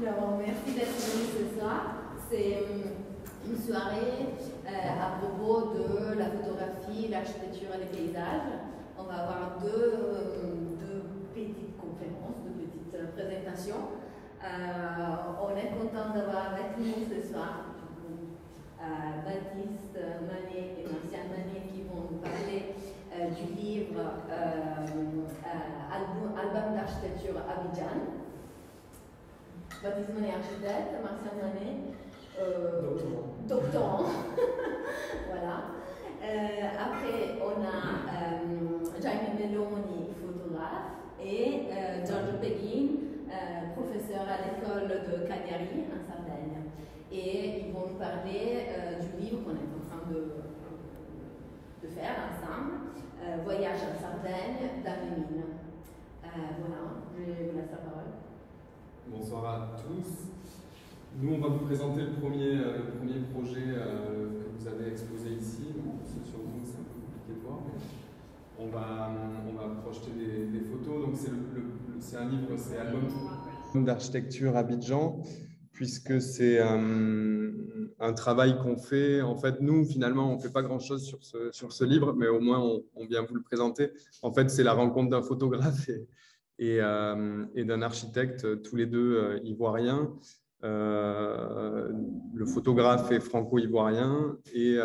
Alors, merci d'être venu ce soir. C'est une soirée à propos de la photographie, l'architecture et les paysages. On va avoir deux petites conférences, deux petites présentations. On est content d'avoir avec nous ce soir Baptiste Manet et Martial Manet qui vont nous parler du livre Album d'architecture Abidjan. Baptiste Manet, architecte, Martial Manet, doctorant. Voilà. Après, on a Jaime Meloni, photographe, et Giorgio Peguin, professeur à l'école de Cagliari, en Sardaigne. Et ils vont nous parler du livre qu'on est en train de faire ensemble, Voyage en Sardaigne, dans les mines. Voilà, je vous laisse la parole. Bonsoir à tous. Nous, on va vous présenter le premier projet que vous avez exposé ici. Sur Zoom, c'est un peu compliqué de voir, mais on va projeter des photos. Donc, c'est un livre, c'est Album d'architecture Abidjan, puisque c'est un travail qu'on fait. En fait, nous, finalement, on ne fait pas grand-chose sur ce livre, mais au moins, on vient vous le présenter. En fait, c'est la rencontre d'un photographe et d'un architecte, tous les deux ivoiriens. Le photographe est franco-ivoirien et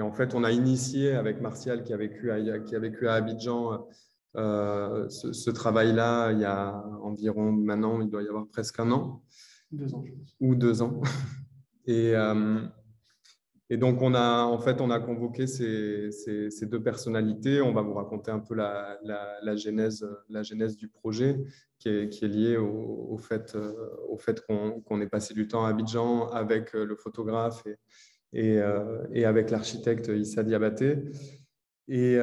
en fait, on a initié avec Martial qui a vécu à Abidjan ce travail-là il y a environ, maintenant, il doit y avoir presque un an. 2 ans, je pense. Ou 2 ans. Et donc, on a convoqué ces deux personnalités. On va vous raconter un peu la genèse du projet qui est liée au fait qu'on ait passé du temps à Abidjan avec le photographe et avec l'architecte Issa Diabaté. Et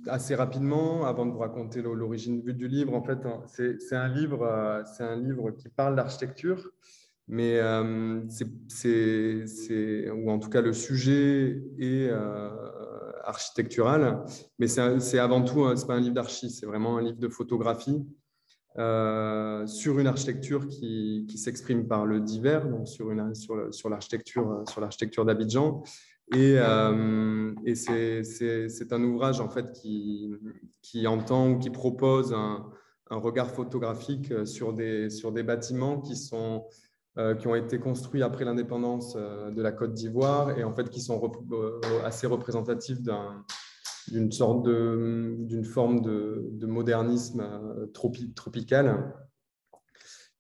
assez rapidement, avant de vous raconter l'origine du livre, en fait, c'est un livre qui parle d'architecture. Mais ou en tout cas le sujet est architectural, mais c'est avant tout, c'est pas un livre d'archi, c'est vraiment un livre de photographie sur une architecture qui s'exprime par le divers, donc sur l'architecture d'Abidjan. Et c'est un ouvrage en fait qui entend ou qui propose un regard photographique sur des bâtiments qui ont été construits après l'indépendance de la Côte d'Ivoire et en fait qui sont assez représentatifs d'une forme de modernisme tropical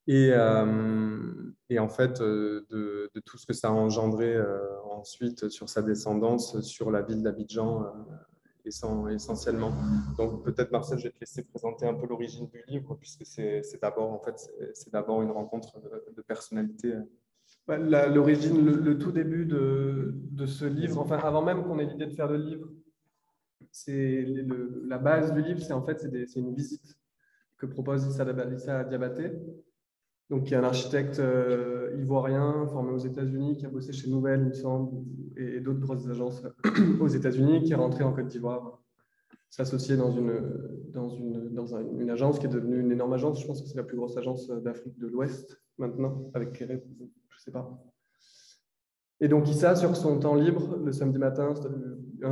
et en fait de tout ce que ça a engendré ensuite sur sa descendance sur la ville d'Abidjan essentiellement. Donc peut-être Marcel, je vais te laisser présenter un peu l'origine du livre puisque c'est d'abord une rencontre de personnalités. L'origine, le tout début de ce livre, enfin avant même qu'on ait l'idée de faire le livre, la base du livre, c'est une visite que propose Issa Diabaté, donc qui est un architecte ivoirien formé aux États-Unis, qui a bossé chez Nouvelle, il me semble, et d'autres grosses agences aux États-Unis, qui est rentré en Côte d'Ivoire, s'associer dans une agence qui est devenue une énorme agence. Je pense que c'est la plus grosse agence d'Afrique de l'Ouest maintenant, avec Kéré, je ne sais pas. Et donc Issa, sur son temps libre, un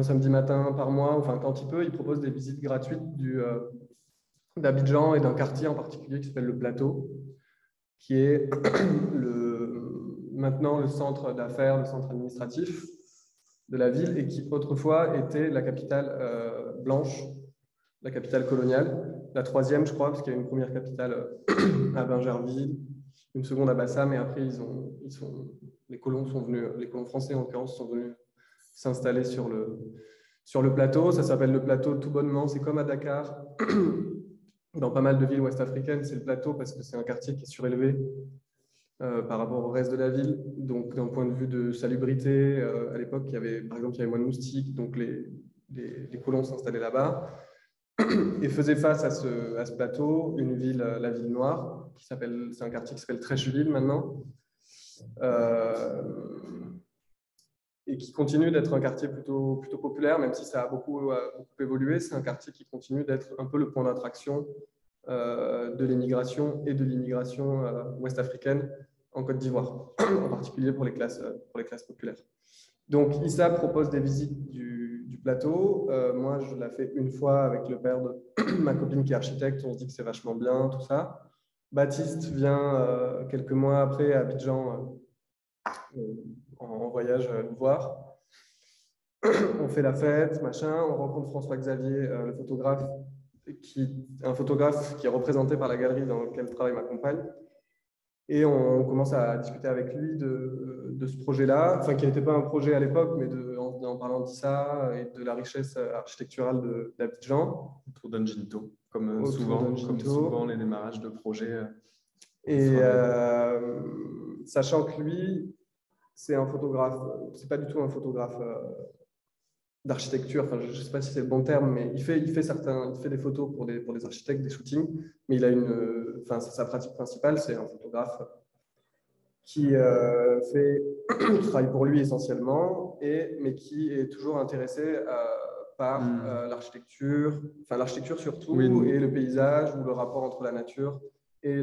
samedi matin par mois, enfin quand il peut, il propose des visites gratuites d'Abidjan et d'un quartier en particulier qui s'appelle le Plateau, qui est maintenant le centre d'affaires, le centre administratif de la ville et qui autrefois était la capitale blanche, la capitale coloniale, la troisième je crois, parce qu'il y a une première capitale à Bingerville, une seconde à Bassam, et après les colons français en l'occurrence sont venus s'installer sur le plateau. Ça s'appelle le plateau tout bonnement, c'est comme à Dakar. Dans pas mal de villes ouest-africaines, c'est le plateau parce que c'est un quartier qui est surélevé par rapport au reste de la ville. Donc, d'un point de vue de salubrité, à l'époque, il y avait moins de moustiques, donc les colons s'installaient là-bas et faisaient face à ce plateau la ville noire, c'est un quartier qui s'appelle Trécheville maintenant, et qui continue d'être un quartier plutôt populaire, même si ça a beaucoup évolué. C'est un quartier qui continue d'être un peu le point d'attraction de l'émigration et de l'immigration ouest-africaine en Côte d'Ivoire, en particulier pour les classes populaires. Donc, ISA propose des visites du plateau. Moi, je l'ai fait une fois avec le père de ma copine qui est architecte. On se dit que c'est vachement bien, tout ça. Baptiste vient quelques mois après à Abidjan en voyage nous voir. On fait la fête, machin. On rencontre François-Xavier, le photographe, un photographe qui est représenté par la galerie dans laquelle travaille ma compagne. Et on commence à discuter avec lui de ce projet-là, enfin qui n'était pas un projet à l'époque, mais en parlant d'ISA et de la richesse architecturale d'Abidjan. Autour d'un Ginto, comme souvent les démarrages de projets. Et sachant que lui, c'est un photographe, c'est pas du tout un photographe d'architecture, enfin, je ne sais pas si c'est le bon terme, mais il fait des photos pour des architectes, des shootings, mais il a sa pratique principale, c'est un photographe qui travaille pour lui essentiellement, mais qui est toujours intéressé par l'architecture, enfin l'architecture surtout, oui, et le paysage, ou le rapport entre la nature et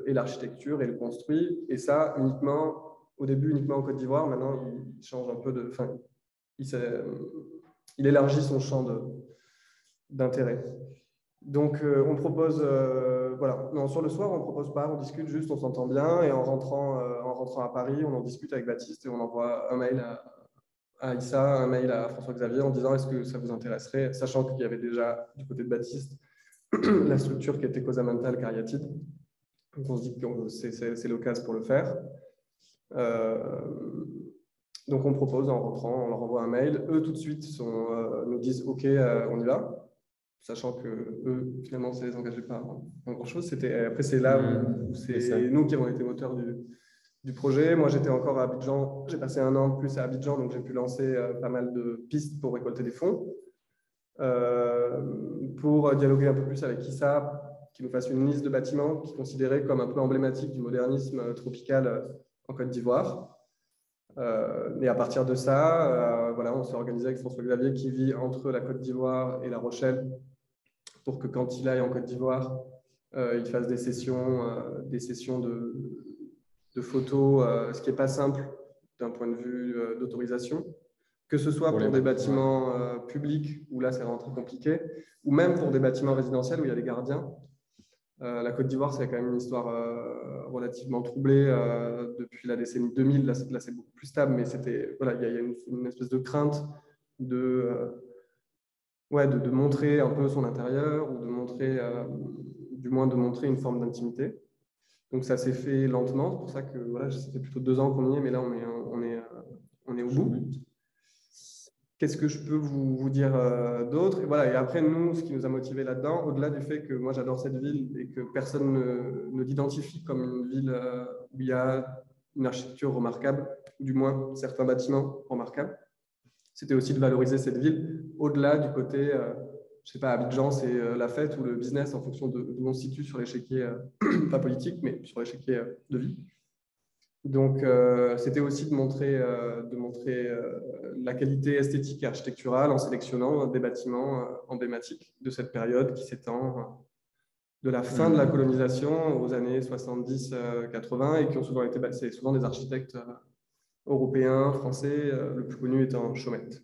l'architecture et le construit, et ça au début uniquement en Côte d'Ivoire, maintenant il change un peu il élargit son champ d'intérêt. Donc, on propose, voilà, non, sur le soir, on ne propose pas, on discute juste, on s'entend bien, et en rentrant à Paris, on en discute avec Baptiste et on envoie un mail à Issa, un mail à François-Xavier en disant est-ce que ça vous intéresserait, sachant qu'il y avait déjà du côté de Baptiste la structure qui était Cosa Mental Cariatide. Donc, on se dit que c'est l'occasion pour le faire. Donc, on propose en rentrant, on leur envoie un mail. Eux, tout de suite, nous disent OK, on y va. Sachant que eux, finalement, ça ne les engageait pas en grand-chose. Après, c'est là où c'est nous qui avons été moteurs du projet. Moi, j'étais encore à Abidjan. J'ai passé un an de plus à Abidjan, donc j'ai pu lancer pas mal de pistes pour récolter des fonds. Pour dialoguer un peu plus avec Issa, qui nous fasse une liste de bâtiments qui est considérée comme un peu emblématique du modernisme tropical en Côte d'Ivoire. Et à partir de ça, voilà, on s'est organisé avec François-Xavier qui vit entre la Côte d'Ivoire et La Rochelle pour que quand il aille en Côte d'Ivoire, il fasse des sessions de photos, ce qui n'est pas simple d'un point de vue d'autorisation, que ce soit pour des bâtiments publics où là c'est vraiment très compliqué, ou même pour des bâtiments résidentiels où il y a des gardiens. La Côte d'Ivoire, c'est quand même une histoire relativement troublée depuis la décennie 2000. Là, c'est beaucoup plus stable, mais voilà, il y a une espèce de crainte de montrer un peu son intérieur ou du moins de montrer une forme d'intimité. Donc, ça s'est fait lentement. C'est pour ça que voilà, ça fait plutôt 2 ans qu'on y est, mais là, on est au bout. Qu'est-ce que je peux vous dire d'autre? Et voilà. Et après, nous, ce qui nous a motivés là-dedans, au-delà du fait que moi, j'adore cette ville et que personne ne l'identifie comme une ville où il y a une architecture remarquable, ou du moins certains bâtiments remarquables, c'était aussi de valoriser cette ville au-delà du côté, je sais pas, Abidjan, c'est la fête ou le business en fonction d'où on se situe sur l'échiquier, pas politique, mais sur l'échiquier de vie. Donc, c'était aussi de montrer la qualité esthétique et architecturale en sélectionnant des bâtiments emblématiques de cette période qui s'étend de la fin de la colonisation aux années 70-80 et qui ont souvent été c'est souvent des architectes européens, français, le plus connu étant Chaumette.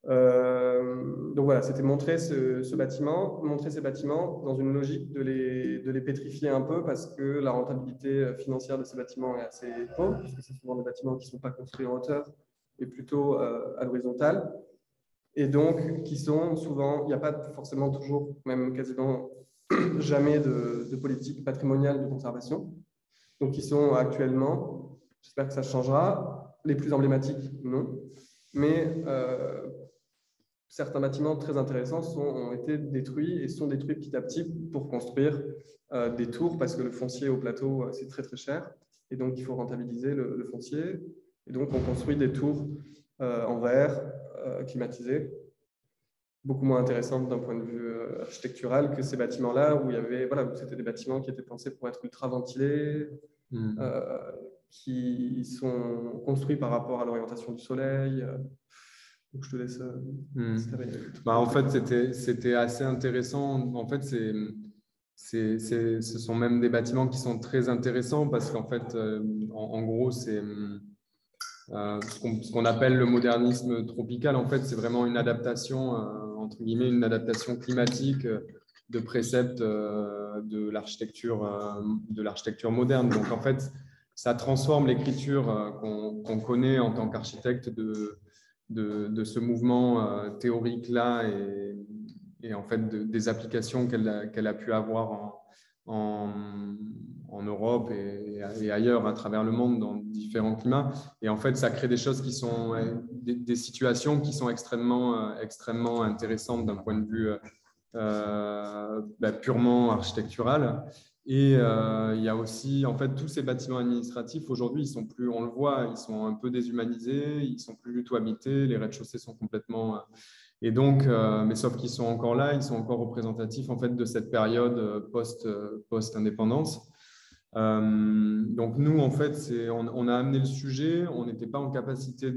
Donc voilà, c'était montrer ces bâtiments dans une logique de les pétrifier un peu parce que la rentabilité financière de ces bâtiments est assez pauvre, parce que c'est souvent des bâtiments qui ne sont pas construits en hauteur, mais plutôt à l'horizontale, et donc qui sont souvent, il n'y a pas forcément toujours, même quasiment jamais de politique patrimoniale de conservation, donc qui sont actuellement, j'espère que ça changera, les plus emblématiques, non, mais certains bâtiments très intéressants ont été détruits et sont détruits petit à petit pour construire des tours parce que le foncier au plateau, c'est très très cher et donc il faut rentabiliser le foncier. Et donc on construit des tours en verre, climatisées, beaucoup moins intéressantes d'un point de vue architectural que ces bâtiments-là où où c'était des bâtiments qui étaient pensés pour être ultra ventilés, qui sont construits par rapport à l'orientation du soleil. Donc, je te laisse. En fait, c'était assez intéressant. En fait, ce sont même des bâtiments qui sont très intéressants parce qu'en fait, en gros, c'est ce qu'on appelle le modernisme tropical. En fait, c'est vraiment une adaptation, entre guillemets, une adaptation climatique de préceptes de l'architecture moderne. Donc, en fait, ça transforme l'écriture qu'on connaît en tant qu'architecte de ce mouvement théorique-là et en fait des applications qu'elle a pu avoir en Europe et ailleurs à travers le monde dans différents climats. Et en fait, ça crée des choses qui sont des situations qui sont extrêmement intéressantes d'un point de vue purement architectural. Et il y a aussi, en fait, tous ces bâtiments administratifs, aujourd'hui, ils sont plus, on le voit, ils sont un peu déshumanisés, ils sont plus du tout habités, les rez-de-chaussée sont complètement… et donc, mais sauf qu'ils sont encore là, ils sont encore représentatifs, en fait, de cette période post-indépendance. Donc, nous, en fait, on a amené le sujet, on n'était pas en capacité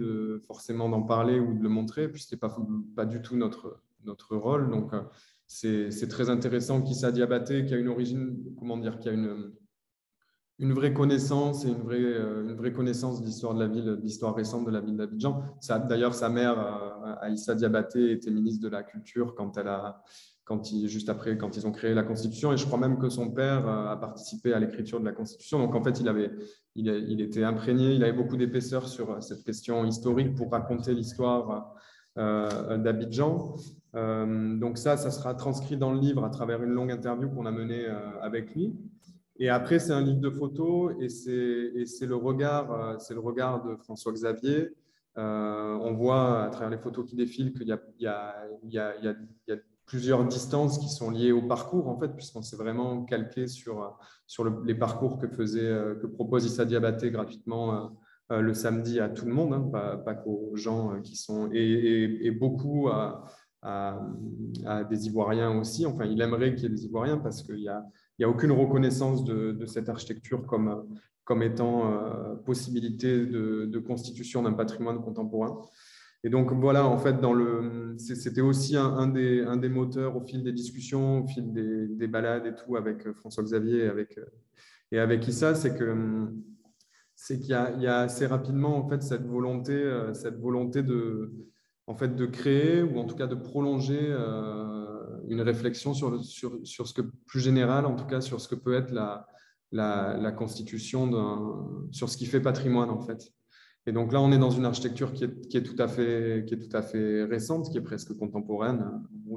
forcément d'en parler ou de le montrer, puis ce n'était pas du tout notre rôle. Donc, c'est très intéressant qu'Issa Diabaté, qui a une origine, comment dire, qui a une vraie connaissance et une vraie connaissance de l'histoire de la ville, de l'histoire récente de la ville d'Abidjan. D'ailleurs, sa mère, Aïssa Diabaté, était ministre de la Culture juste après, quand ils ont créé la Constitution. Et je crois même que son père a participé à l'écriture de la Constitution. Donc, en fait, il était imprégné, il avait beaucoup d'épaisseur sur cette question historique pour raconter l'histoire d'Abidjan. Donc ça sera transcrit dans le livre à travers une longue interview qu'on a menée avec lui. Et après, c'est un livre de photos et c'est le regard de François Xavier. On voit à travers les photos qui défilent qu'il y a plusieurs distances qui sont liées au parcours, en fait, puisqu'on s'est vraiment calqué sur les parcours que propose Issa Diabaté gratuitement le samedi à tout le monde, hein, pas qu'aux gens qui sont… et beaucoup à des Ivoiriens aussi. Enfin, il aimerait qu'il y ait des Ivoiriens parce qu'il n'y a aucune reconnaissance de cette architecture comme étant possibilité de constitution d'un patrimoine contemporain. Et donc, voilà, en fait, c'était aussi un des moteurs au fil des discussions, au fil des balades et tout avec François Xavier et avec Issa, c'est qu'il y a assez rapidement, en fait, cette volonté de créer ou en tout cas de prolonger une réflexion sur ce que, plus général, en tout cas, sur ce que peut être la constitution sur ce qui fait patrimoine, en fait. Et donc là, on est dans une architecture qui est tout à fait récente, qui est presque contemporaine,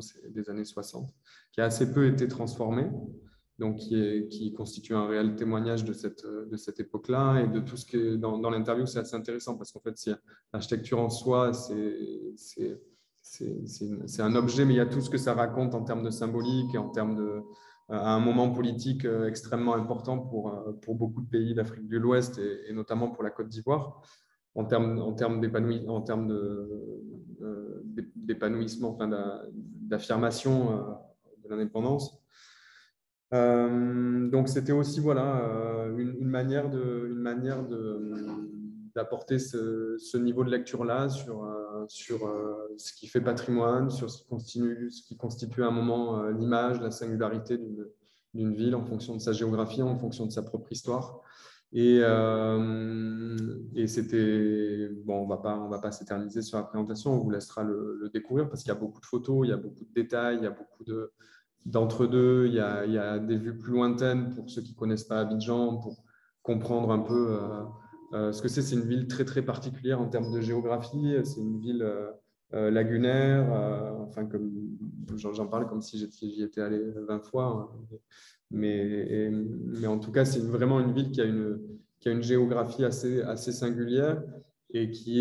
c'est des années 60, qui a assez peu été transformée, donc qui constitue un réel témoignage de cette époque-là et de tout ce qui est dans l'interview. C'est assez intéressant parce qu'en fait, l'architecture en soi, c'est un objet, mais il y a tout ce que ça raconte en termes de symbolique et en termes à un moment politique extrêmement important pour beaucoup de pays d'Afrique de l'Ouest et notamment pour la Côte d'Ivoire, en termes d'épanouissement, enfin, d'affirmation de l'indépendance. Donc, c'était aussi une manière d'apporter ce niveau de lecture-là sur ce qui fait patrimoine, sur ce qui constitue à un moment l'image, la singularité d'une ville en fonction de sa géographie, en fonction de sa propre histoire. Et c'était… Bon, on va pas s'éterniser sur la présentation, on vous laissera le découvrir parce qu'il y a beaucoup de photos, il y a beaucoup de détails, il y a beaucoup d'entre-deux, il y a des vues plus lointaines pour ceux qui ne connaissent pas Abidjan, pour comprendre un peu ce que c'est. C'est une ville très, très particulière en termes de géographie. C'est une ville lagunaire. Enfin, j'en parle comme si j'y étais allé 20 fois. Mais en tout cas, c'est vraiment une ville qui a une géographie assez singulière et qui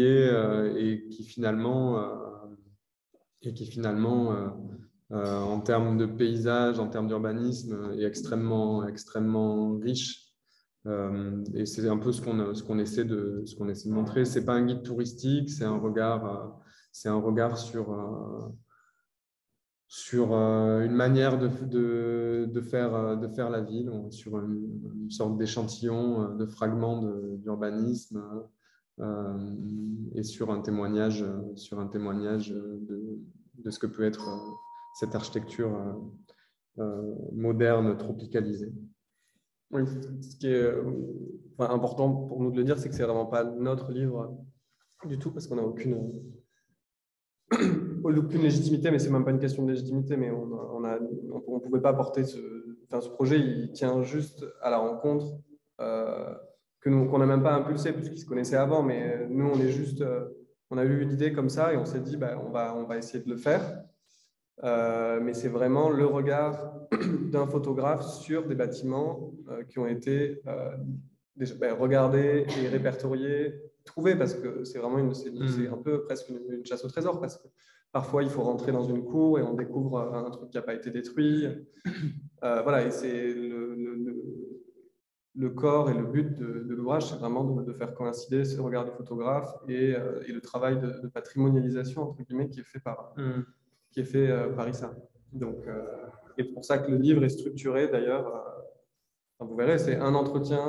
finalement en termes de paysage, en termes d'urbanisme, est extrêmement riche. Et c'est un peu ce qu'on essaie de montrer. C'est pas un guide touristique, c'est un regard sur une manière de faire la ville, sur une sorte d'échantillon, de fragments d'urbanisme et sur un témoignage de ce que peut être cette architecture moderne, tropicalisée. Oui, ce qui est important pour nous de le dire, c'est que c'est vraiment pas notre livre du tout, parce qu'on n'a aucune légitimité, mais c'est même pas une question de légitimité, mais on pouvait pas porter ce projet, il tient juste à la rencontre qu'on n'a même pas impulsé, puisqu'ils se connaissaient avant, mais nous, on a eu une idée comme ça et on s'est dit, on va essayer de le faire. Mais c'est vraiment le regard d'un photographe sur des bâtiments qui ont été regardés et répertoriés, trouvés, parce que c'est vraiment c'est un peu presque une chasse au trésor, parce que parfois il faut rentrer dans une cour et on découvre un truc qui n'a pas été détruit. Voilà, et c'est le corps et le but de l'ouvrage, c'est vraiment de faire coïncider ce regard du photographe et le travail de patrimonialisation, entre guillemets, qui est fait par Issa. Donc, et c'est pour ça que le livre est structuré, d'ailleurs, vous verrez, c'est un entretien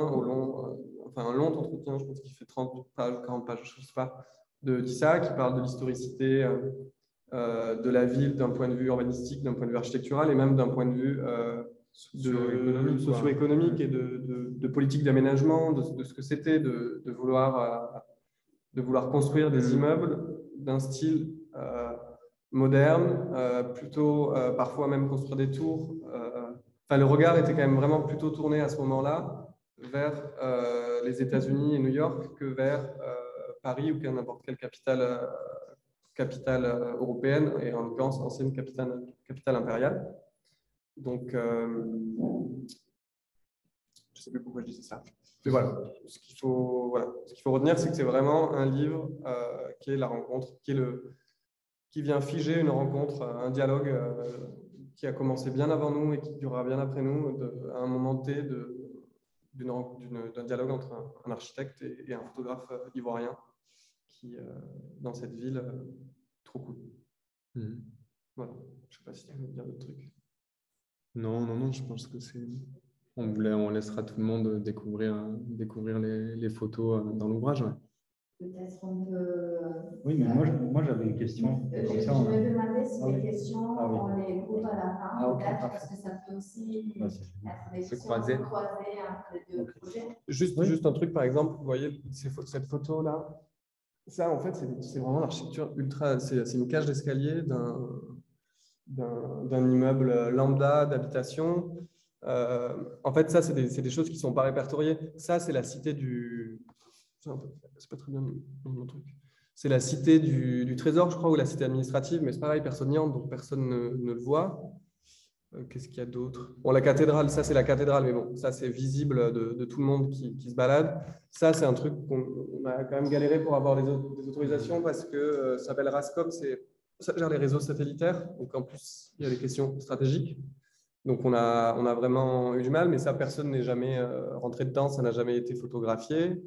un long entretien, je pense qu'il fait 30 pages, 40 pages, je ne sais pas, d'Issa, qui parle de l'historicité de la ville d'un point de vue urbanistique, d'un point de vue architectural et même d'un point de vue socio-économique et de politique d'aménagement, de ce que c'était de vouloir construire des immeubles d'un style moderne, plutôt parfois même construire des tours. Le regard était quand même vraiment plutôt tourné à ce moment-là vers les États-Unis et New York que vers Paris ou n'importe quelle capitale européenne, et en l'occurrence ancienne capitale impériale. Donc, je ne sais plus pourquoi je disais ça. Mais voilà, ce qu'il faut retenir, c'est que c'est vraiment un livre qui est la rencontre, qui vient figer une rencontre, un dialogue qui a commencé bien avant nous et qui durera bien après nous, à un moment T d'un dialogue entre un architecte et un photographe ivoirien qui, dans cette ville, trop cool. Voilà, je ne sais pas si tu veux dire d'autres trucs. Non, je pense que c'est... On laissera tout le monde découvrir les photos dans l'ouvrage. Ouais. Peut-être on peut... Oui, mais moi j'avais une question. Je me demandais si les questions, on les groupe à la fin, peut-être, parce que ça peut aussi être des questions croisées entre les deux projets. Juste un truc, par exemple, vous voyez cette photo-là, ça, en fait, c'est vraiment l'architecture ultra... C'est une cage d'escalier d'un immeuble lambda d'habitation. En fait, ça, c'est des choses qui ne sont pas répertoriées. Ça, c'est la cité du... C'est pas très bien mon truc. C'est la cité du Trésor, je crois, ou la cité administrative, mais c'est pareil, personne n'y entre, donc personne ne le voit. Qu'est-ce qu'il y a d'autre? Bon, la cathédrale, ça, c'est la cathédrale, mais bon, ça, c'est visible de tout le monde qui se balade. Ça, c'est un truc qu'on a quand même galéré pour avoir des autorisations, parce que ça s'appelle RASCOM, ça gère les réseaux satellitaires, donc en plus, il y a des questions stratégiques. Donc, on a vraiment eu du mal, mais ça, personne n'est jamais rentré dedans, ça n'a jamais été photographié.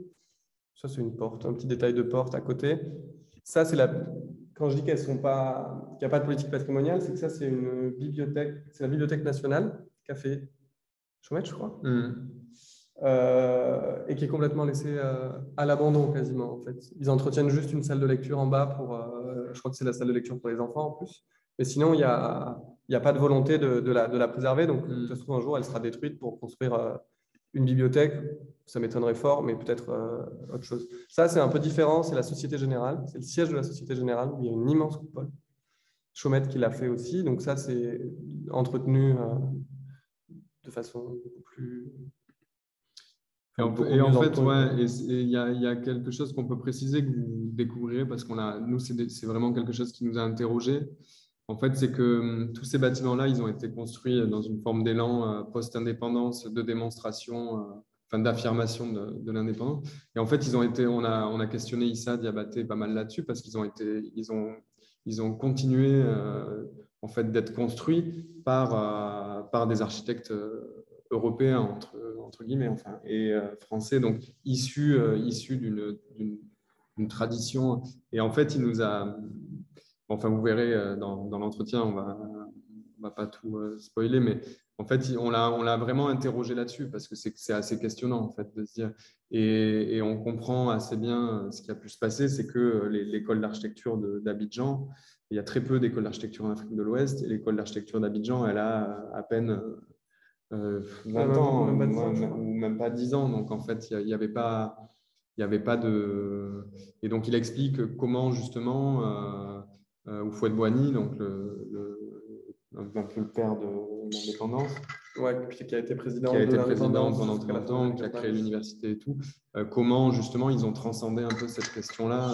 Ça, c'est une porte, un petit détail de porte à côté. Ça, c'est quand je dis qu'il n'y a pas de politique patrimoniale, c'est que ça, c'est une bibliothèque, c'est la Bibliothèque nationale qu'a fait Chaumette, je crois, et qui est complètement laissée à l'abandon quasiment, en fait. Ils entretiennent juste une salle de lecture en bas je crois que c'est la salle de lecture pour les enfants en plus. Mais sinon, il n'y a pas de volonté de la préserver. Donc, de toute façon, un jour, elle sera détruite pour construire une bibliothèque. Ça m'étonnerait fort, mais peut-être autre chose. Ça, c'est un peu différent. C'est la Société Générale. C'est le siège de la Société Générale, où il y a une immense coupole. Chaumette qui l'a fait aussi. Donc, ça, c'est entretenu de façon beaucoup plus... Et en fait, il y a quelque chose qu'on peut préciser que vous découvrirez, parce nous, c'est vraiment quelque chose qui nous a interrogés. En fait, c'est que tous ces bâtiments-là, ils ont été construits dans une forme d'élan post-indépendance, de démonstration, d'affirmation de l'indépendance. Et en fait, on a questionné Issa Diabaté pas mal là-dessus, parce qu'ils ont continué en fait d'être construits par des architectes européens entre guillemets, enfin, et français, donc issus d'une tradition. Et en fait, il nous a... Enfin, vous verrez dans l'entretien, va pas tout spoiler, mais en fait, on l'a vraiment interrogé là-dessus parce que c'est assez questionnant en fait de se dire. Et on comprend assez bien ce qui a pu se passer, c'est que l'école d'architecture d'Abidjan, il y a très peu d'écoles d'architecture en Afrique de l'Ouest, et l'école d'architecture d'Abidjan, elle a à peine 20 ans, ou même pas 10 ans. Donc en fait, il n'y avait pas de. Et donc il explique comment justement Houphouët-Boigny, donc un peu le père de l'indépendance, qui a été président pendant 30 ans, qui a créé l'université et tout, comment justement ils ont transcendé un peu cette question-là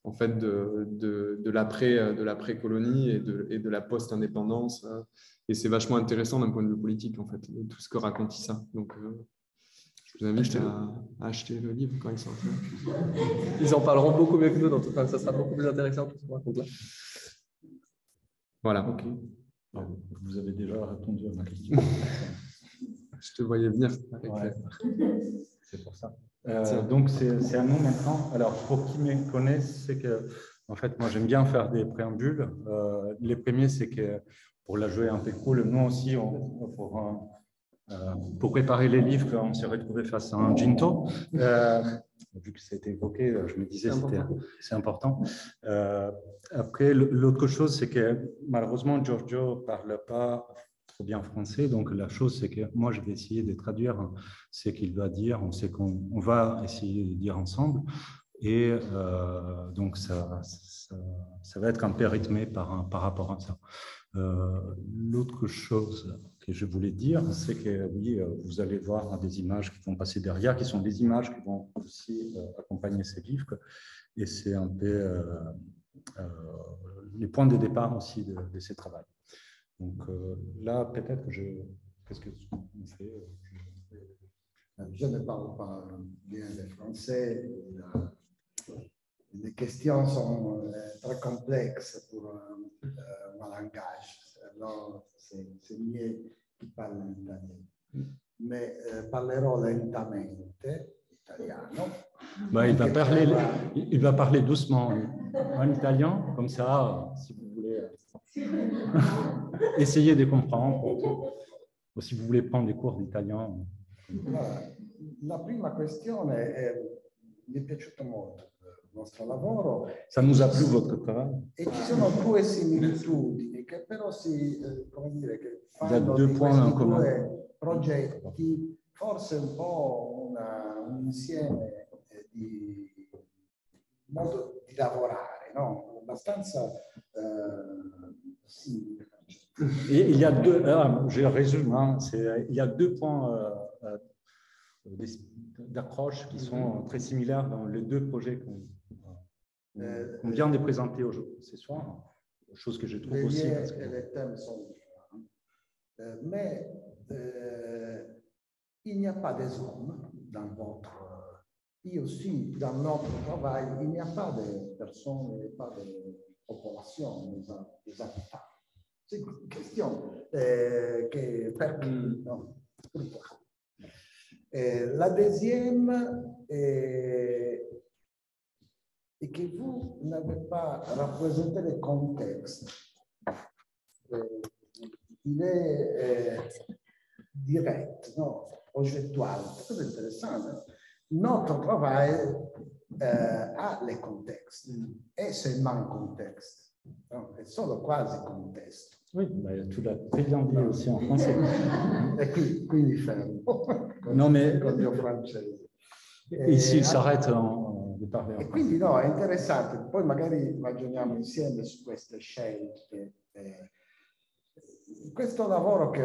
en fait de l'après-colonie et de la post-indépendance. Et c'est vachement intéressant d'un point de vue politique, en fait, tout ce que raconte ça. Donc, je vous invite à acheter le livre quand il sortira. Ils en parleront beaucoup mieux que nous, donc ça sera beaucoup plus intéressant pour ce qu'on raconte là. Voilà. Ok. Vous avez déjà répondu à ma question. Je te voyais venir. Ouais. C'est pour ça. Donc, c'est à nous maintenant. Alors, pour qui me connaissent, c'est que, en fait, moi, j'aime bien faire des préambules. Les premiers, c'est que pour la jouer un peu cool, nous aussi, pour préparer les livres, on s'est retrouvé face à un ginto. Vu que ça a été évoqué, je me disais c'est important. Après, l'autre chose, c'est que malheureusement, Giorgio ne parle pas trop bien français. Donc, la chose, c'est que moi, je vais essayer de traduire ce qu'il va dire. On sait qu'on va essayer de dire ensemble. Et donc, ça va être un peu rythmé par rapport à ça. L'autre chose que je voulais dire, c'est que oui, vous allez voir des images qui vont passer derrière, qui sont des images qui vont aussi accompagner ces livres. Et c'est un peu les points de départ aussi de ces travaux. Donc là, peut-être que qu'est-ce que vous faites? Je ne parle pas bien le français. Les questions sont très complexes pour mon langage. Alors, c'est mieux qu'il parle en italien. Mais parlerò lentamente italiano. Bah, il va parler doucement en italien, comme ça, si vous voulez essayer de comprendre, ou si vous voulez prendre des cours d'italien. La prima questione mi è piaciuto molto il vostro lavoro. Ça nous a plu votre travail. E ci sono due similitudini che però come dire, che fanno due di points questi en due progetti forse un po' un insieme di modo di lavorare, no? Abbastanza simile. Et il y a deux, je résume, hein, il y a deux points d'approche qui sont très similaires dans les deux projets qu'on vient de présenter ce soir, chose que je trouve aussi. Parce que les thèmes sont différents. Mais il n'y a pas des hommes dans votre... Et aussi, dans notre travail, il n'y a pas de personnes, pas de populations, des habitants. C'est une question non? La deuxième est que vous n'avez pas représenté le contexte. Il est direct, non? Progettual. C'est intéressant. Notre travail a les contextes. Et seulement un contexte. È solo quasi contesto. Oui, tu l'as très bien dit aussi en français. E quindi fermo. Non, mais con il mio francese. Ici, il s'arrête di parlare. E quindi no, è interessante. Poi magari ragioniamo insieme su queste scelte. Questo lavoro che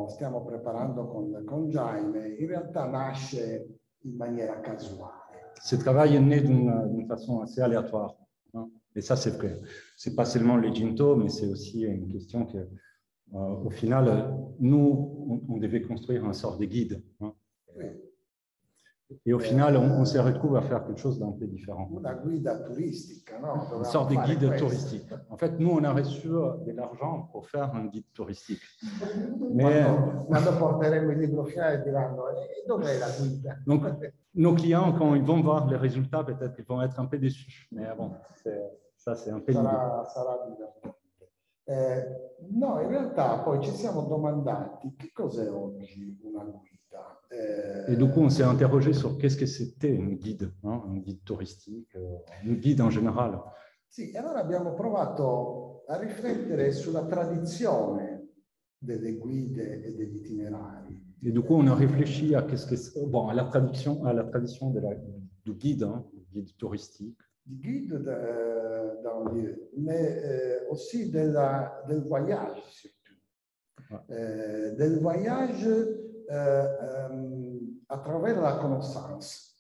stiamo preparando con Jaime, in realtà nasce in maniera casuale. Ce travail est né d'une façon assez aléatoire. Hein? Et ça, c'est vrai. Ce n'est pas seulement les ginto, mais c'est aussi une question que, au final, nous, on devait construire un sort de guide. Hein? Et au final, on se retrouve à faire quelque chose d'un peu différent. Una guida turistica, no? Une sorte de guide touristique. En fait, nous, on a reçu de l'argent pour faire un guide touristique. Mais quando porteremo il libro finale diranno dov'è la guida? Donc, nos clients, quand ils vont voir les résultats, peut-être qu'ils vont être un peu déçus. Mais bon, ça, c'est un peu l'idée. Sarà divertente. No, in realtà poi ci siamo domandati che cos'è oggi una guida. Et du coup, on s'est interrogé sur qu'est-ce que c'était un guide touristique, un guide en général. Sì, e allora abbiamo provato a riflettere sulla tradizione delle guide et degli itinerari. Et du coup, on a réfléchi à à la tradition du guide, guide touristique. Du guide, mais aussi del voyage, surtout. Del voyage attraverso la conoscenza,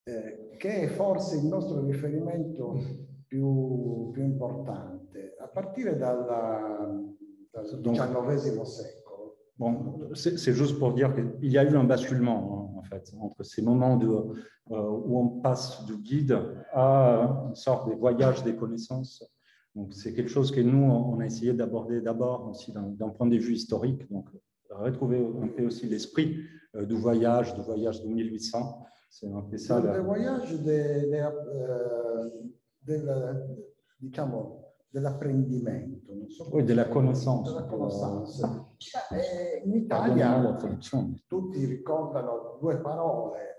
che è forse il nostro riferimento più importante, a partire dal XIX secolo. Bon, c'est juste pour dire qu'il y a eu un basculement, en fait, entre ces moments où on passe du guide à une sorte de voyage des connaissances. Donc, c'est quelque chose que nous, on a essayé d'aborder d'abord aussi d'un point de vue historique. Donc, retrouver un peu aussi l'esprit du voyage de 1800. C'est un peu ça. Le voyage diciamo, dell'apprendimento, non so, oui, della conoscenza. In Italia tutti ricordano due parole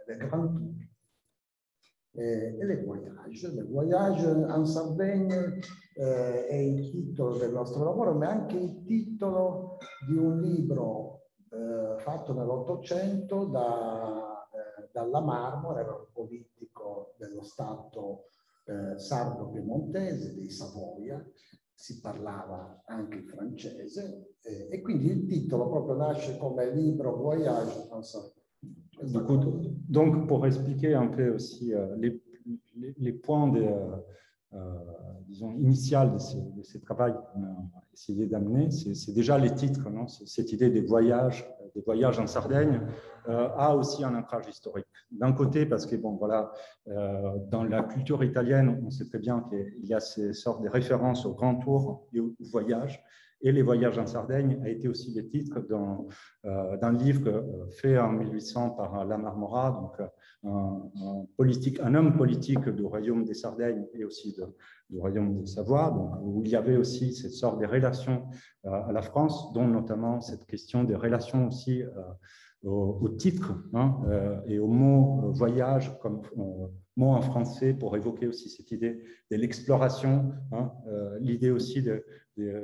del Grand Tour e le voyage. Le voyage en Sardegna è il titolo del nostro lavoro, ma è anche il titolo di un libro fatto nell'Ottocento dalla Marmora, era un politico dello Stato sardo-piemontese, dei Savoia, si parlava anche il francese e quindi il titolo proprio nasce come libro Voyage en Sardaigne. Donc, pour expliquer un peu aussi les points disons, initial de ces travaux qu'on a essayé d'amener, c'est déjà les titres, non? Cette idée des voyages en Sardaigne a aussi un ancrage historique. D'un côté, parce que bon, voilà, dans la culture italienne, on sait très bien qu'il y a ces sortes de références au grand tour et au voyage. Et les voyages en Sardaigne a été aussi le titre d'un livre fait en 1800 par La Marmora, donc un homme politique du royaume des Sardaignes et aussi du royaume de Savoie, donc, où il y avait aussi cette sorte de relations à la France, dont notamment cette question des relations aussi au titre et au mot voyage comme mot en français pour évoquer aussi cette idée de l'exploration, l'idée aussi de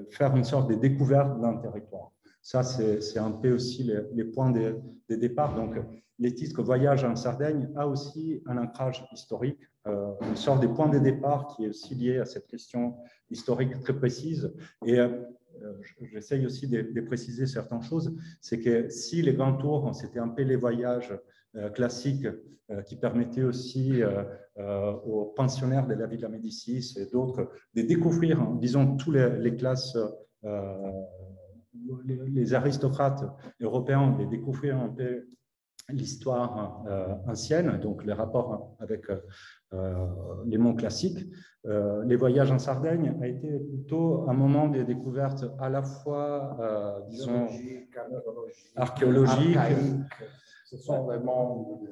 faire une sorte de découverte d'un territoire. Ça, c'est un peu aussi les points de départ. Donc, les titres Voyage en Sardaigne a aussi un ancrage historique, une sorte de point de départ qui est aussi lié à cette question historique très précise. Et j'essaye aussi de préciser certaines choses. C'est que si les grands tours, c'était un peu les voyages classiques qui permettaient aussi aux pensionnaires de la Villa Médicis et d'autres de découvrir, disons, tous les classes, les aristocrates européens, de découvrir un peu l'histoire ancienne, donc les rapports avec les mondes classiques. Les voyages en Sardaigne a été plutôt un moment de découverte à la fois, disons, archéologique. Ce sont des mondes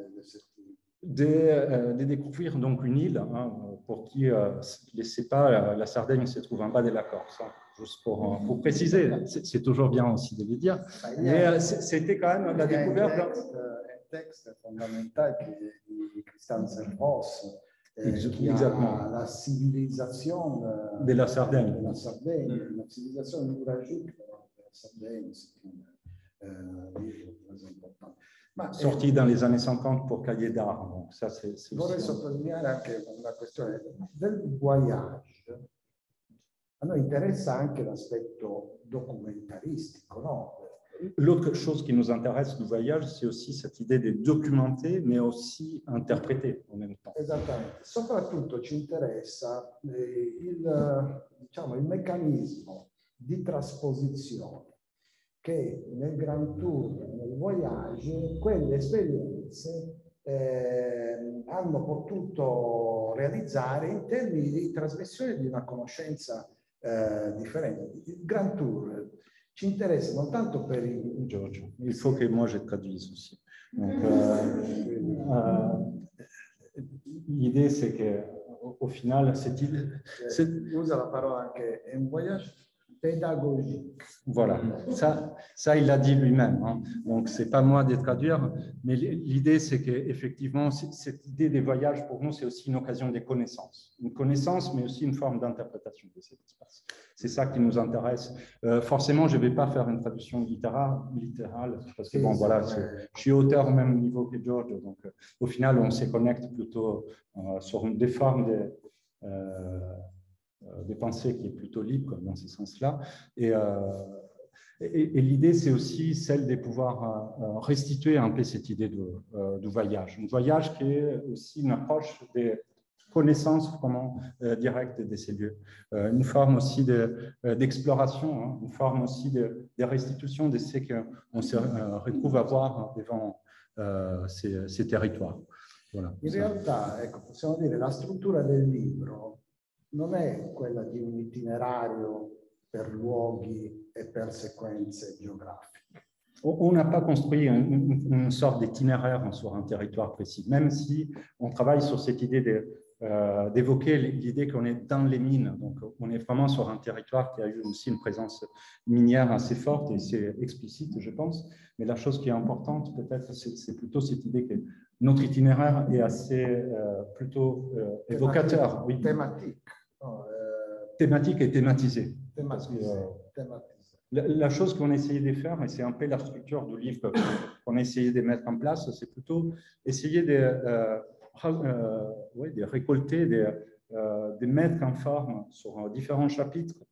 de découvrir donc une île pour qui ne sait pas, la Sardaigne se trouve en bas de la Corse. Juste pour préciser, c'est toujours bien aussi de le dire. Mais c'était quand même la découverte. Un texte fondamental di Costanzo Ross, exactement. La civilisation de la Sardaigne. La civilisation nuragique de la Sardaigne, c'est un livre très important. Sorti dans les années 50 pour Cahiers d'art. Donc ça, vorrei sottolineare anche una questione del voyage. A noi interessa anche l'aspetto documentaristico, no? L'autre chose qui nous intéresse du voyage, c'est aussi cette idée de documenter, mais aussi interpréter en même temps. Esattamente. Soprattutto ci interessa il meccanismo di trasposizione che nel Grand Tour, nel voyage, quelle esperienze hanno potuto realizzare in termini di trasmissione di una conoscenza differente. Il Grand Tour ci interessa non tanto per il Giorgio. Il faut que moi je traduise aussi. L'idée c'est que au final cette idée usa la parola anche un voyage pédagogique. Voilà, ça il l'a dit lui-même. Hein. Donc, ce n'est pas moi de traduire, mais l'idée, c'est qu'effectivement, cette idée des voyages, pour nous, c'est aussi une occasion des connaissances. Une connaissance, mais aussi une forme d'interprétation de cet espace. C'est ça qui nous intéresse. Forcément, je ne vais pas faire une traduction littérale, parce que, bon, voilà, je suis auteur au même niveau que Giorgio, donc au final, on se connecte plutôt sur des formes des pensées qui est plutôt libre dans ce sens-là. Et l'idée, c'est aussi celle de pouvoir restituer un peu cette idée de voyage. Un voyage qui est aussi une approche des connaissances vraiment directes de ces lieux. Une forme aussi d'exploration, hein, une forme aussi de restitution de ce qu'on se retrouve à voir devant ces territoires. Voilà. In realtà, ecco, possiamo dire, la struttura del libro non è quella di un itinerario per luoghi et per sequenze geografiche. On n'a pas construit une sorte d'itinéraire sur un territoire précis, même si on travaille sur cette idée d'évoquer l'idée qu'on est dans les mines. Donc, on est vraiment sur un territoire qui a eu aussi une présence minière assez forte et c'est explicite, je pense. Mais la chose qui est importante, peut-être, c'est plutôt cette idée que notre itinéraire est assez plutôt évocateur. Oui. Thématique. Thématique et thématisé. Thématisé. La chose qu'on a essayé de faire, et c'est un peu la structure du livre qu'on a essayé de mettre en place, c'est plutôt essayer de récolter, de mettre en forme sur différents chapitres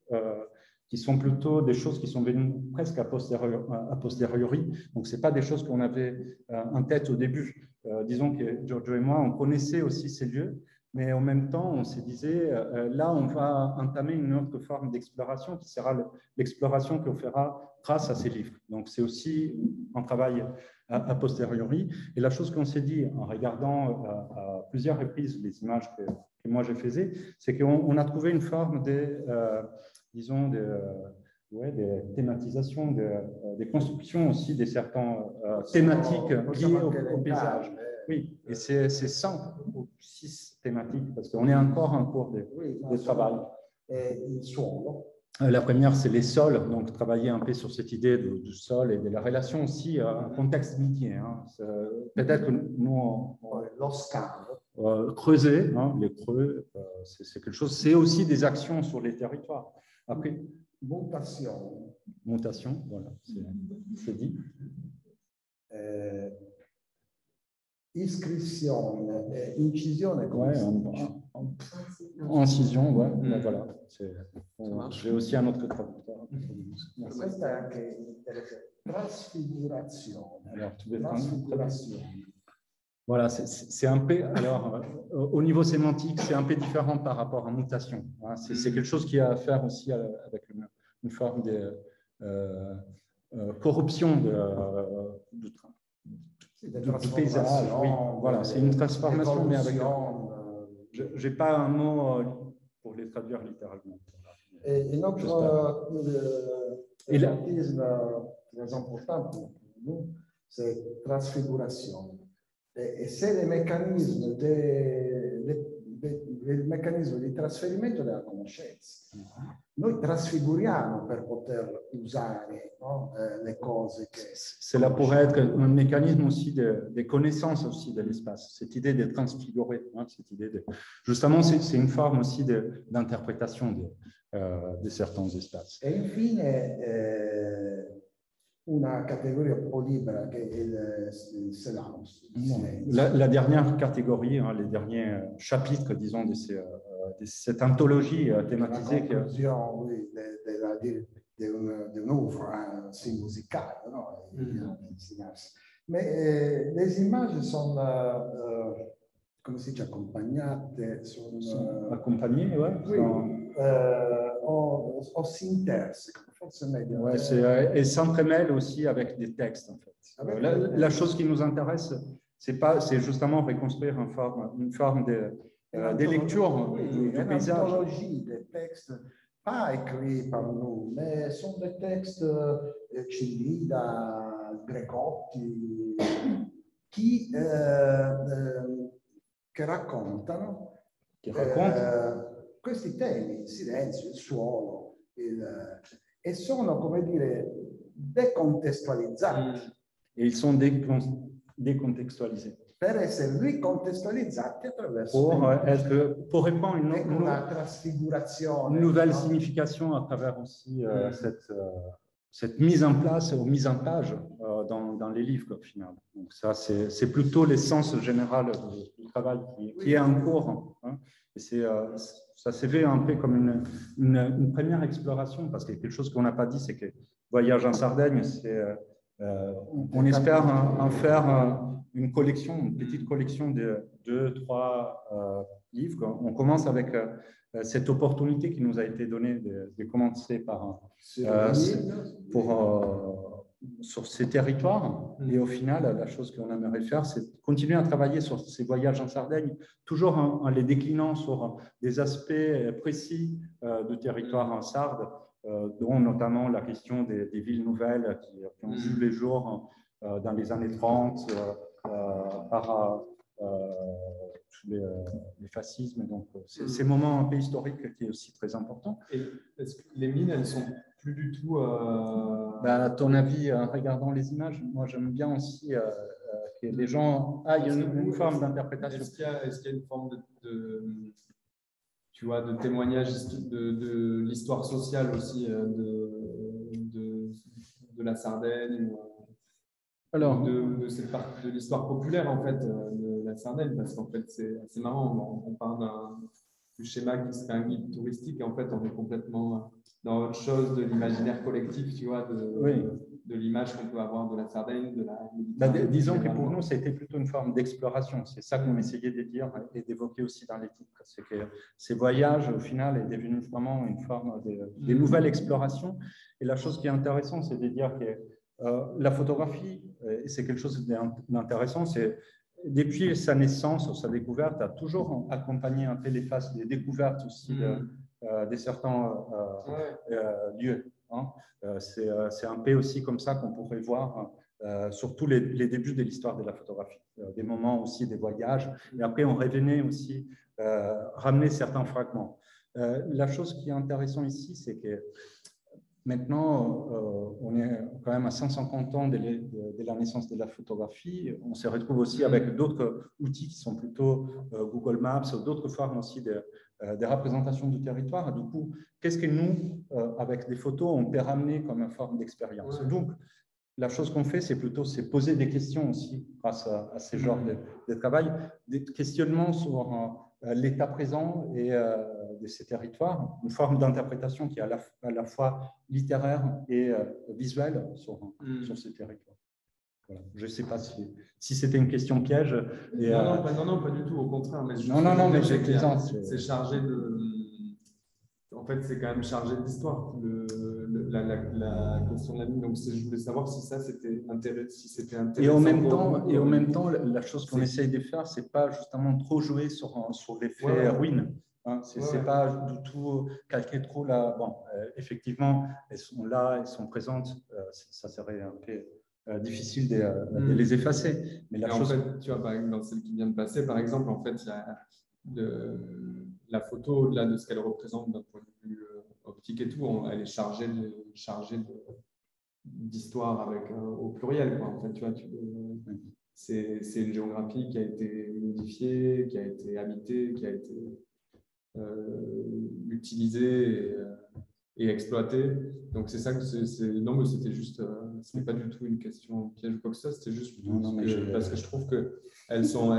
qui sont plutôt des choses qui sont venues presque a posteriori. Donc, ce n'est pas des choses qu'on avait en tête au début. Disons que Giorgio et moi, on connaissait aussi ces lieux, mais en même temps, on se disait, là, on va entamer une autre forme d'exploration qui sera l'exploration qu'on fera grâce à ces livres. Donc, c'est aussi un travail a posteriori. Et la chose qu'on s'est dit en regardant à plusieurs reprises les images que moi je faisais, c'est qu'on a trouvé une forme disons, de thématisation, de construction aussi des certaines thématiques liées au paysage. Oui, et c'est 106 thématiques, parce qu'on est encore en cours de travail. La première, c'est les sols, donc travailler un peu sur cette idée du sol et de la relation aussi à un contexte minier. Hein. Peut-être que nous, creuser, hein, les creux, c'est quelque chose, c'est aussi des actions sur les territoires. Après, mutation, voilà, c'est dit. Iscrizione, incisione, ouais, incision, ouais, voilà. J'ai aussi un autre traducteur. Questa è anche interessante. Trasfigurazione. Alors, tu veux voilà, c'est un peu, alors, au niveau sémantique, c'est un peu différent par rapport à mutation. Hein. C'est quelque chose qui a à faire aussi avec une forme de corruption du paysage. Oui, voilà, c'est une transformation, mais avec. Je n'ai pas un mot pour les traduire littéralement. Et notre thématisme très important pour nous, c'est transfiguration. E se i meccanismi di trasferimento della conoscenza. Noi trasfiguriamo per poter usare, no, le cose che... Cela pourrait être un mécanisme aussi de connaissance aussi de l'espace, cette idée de transfigurer, hein, cette idée de... Justement, c'est une forme aussi d'interprétation de certains espaces. E infine... una categoria un po' libera che è il silence. La dernière catégorie, hein, les derniers chapitres, disons, de cette anthologie thématisée. Oui, di un'uvra musicale, no? Mais les images sont, come si dice, accompagnate, sono accompagnate, ouais, oui, o s'interse, forse meglio. Ouais, et s'entremêlent aussi avec des textes, en fait. La chose qui nous intéresse, c'est justement reconstruire une forme de lecture du paysage. Une anthologie des textes, pas écrits par nous, mais sont des textes Cillida, Gregotti, che raccontano questi temi, il silenzio, il suolo, e sono, come dire, decontestualizzati. Et ils sont décontextualisés. Per essere ricontestualizzati attraverso pour répondre una trasfigurazione, une nouvelle signification à travers aussi cette mise en place ou mise en page dans les livres, au final. Donc ça, c'est plutôt l'essence générale du travail qui est en cours. Hein. Et ça s'est fait un peu comme une première exploration, parce que quelque chose qu'on n'a pas dit, c'est que Voyage en Sardaigne, on espère en faire une collection, une petite collection de 2-3 livres. On commence avec cette opportunité qui nous a été donnée de commencer par sur ces territoires. Et au final, la chose qu'on aimerait faire, c'est continuer à travailler sur ces voyages en Sardaigne, toujours en les déclinant sur des aspects précis du territoire en Sarde, dont notamment la question des villes nouvelles qui ont vu les jours dans les années 30 par les fascismes. Donc, ces moments un peu historiques qui est aussi très important. Et est-ce que les mines, elles sont plus du tout… À ton avis, en regardant les images, moi j'aime bien aussi que les gens aient une forme d'interprétation. Est-ce qu'il y a une forme tu vois, de témoignage de l'histoire sociale aussi de la Sardaigne de l'histoire populaire en fait de la Sardaigne, parce qu'en fait c'est assez marrant, on parle du schéma qui serait un guide touristique et en fait on est complètement dans autre chose de l'imaginaire collectif, tu vois, de l'image qu'on peut avoir de la Sardaigne, de la… disons que pour nous, c'était plutôt une forme d'exploration. C'est ça qu'on essayait de dire et d'évoquer aussi dans les titres. C'est que ces voyages, au final, est devenu vraiment une forme de nouvelle exploration. Et la chose qui est intéressante, c'est de dire que la photographie, c'est quelque chose d'intéressant. C'est depuis sa naissance ou sa découverte, a toujours accompagné un peu les phases de découverte aussi de certains lieux. Hein. C'est un peu aussi comme ça qu'on pourrait voir surtout les débuts de l'histoire de la photographie, des moments aussi des voyages, et après on revenait aussi ramener certains fragments. La chose qui est intéressante ici, c'est que maintenant, on est quand même à 150 ans de la naissance de la photographie. On se retrouve aussi avec d'autres outils qui sont plutôt Google Maps, d'autres formes aussi des représentations du territoire. Du coup, qu'est-ce que nous, avec des photos, on peut ramener comme une forme d'expérience? Donc, la chose qu'on fait, c'est plutôt poser des questions aussi grâce à ces genres de travail, des questionnements sur l'état présent et de ces territoires, une forme d'interprétation qui est à la fois littéraire et visuelle sur ces territoires. Voilà. Je ne sais pas si c'était une question piège. Et, non, pas du tout, au contraire. Mais mais j'ai plaisant. C'est chargé de… En fait, c'est quand même chargé d'histoire, la question de la mine. Donc, je voulais savoir si ça, c'était intéressant. Et en même temps, la chose qu'on essaye de faire, c'est pas justement trop jouer sur l'effet ruine. Hein, c'est pas du tout calquer trop là. Bon, effectivement, elles sont là, elles sont présentes. Ça serait un peu difficile de les effacer. Mais en fait, tu vois, par exemple, dans celle qui vient de passer, par exemple, en fait, il y a la photo, au-delà de ce qu'elle représente d'un point de vue optique et tout, elle est chargée d'histoire avec au pluriel, quoi. En fait, tu vois, c'est une géographie qui a été modifiée, qui a été habitée, qui a été utilisée et exploitée. Donc c'est ça que non, mais c'était juste, c'était pas du tout une question piège ou quoi que ça, c'était juste parce que je trouve que elles sont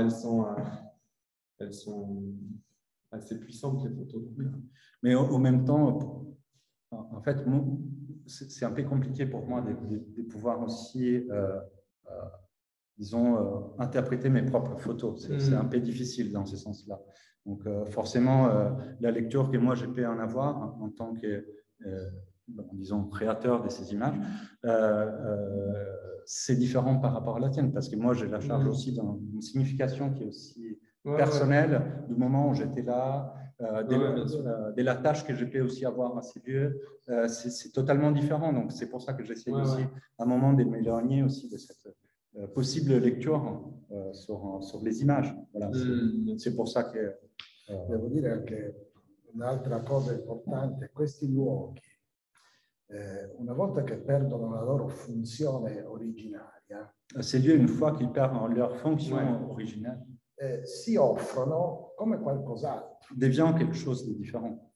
assez puissantes, les photos. Mais en même temps, en fait, c'est un peu compliqué pour moi de pouvoir aussi, disons, interpréter mes propres photos. C'est un peu difficile dans ce sens-là. Donc, forcément, la lecture que moi, j'ai pu en avoir en tant que, disons, créateur de ces images, c'est différent par rapport à la tienne, parce que moi, j'ai la charge aussi d'une signification qui est aussi personnelle du moment où j'étais là, de la tâche que j'ai pu aussi avoir à ces lieux. C'est totalement différent. Donc, c'est pour ça que j'essaie aussi, à un moment, de m'éloigner aussi de cette possible lecture sur les images. Voilà, c'est pour ça que… Devo dire anche un'altra cosa importante, questi luoghi una volta che perdono la loro funzione originaria, ces lieux, une fois qu'ils perdent leur fonction originelle, si offrono come qualcos'altro. deviennent quelque chose de différent.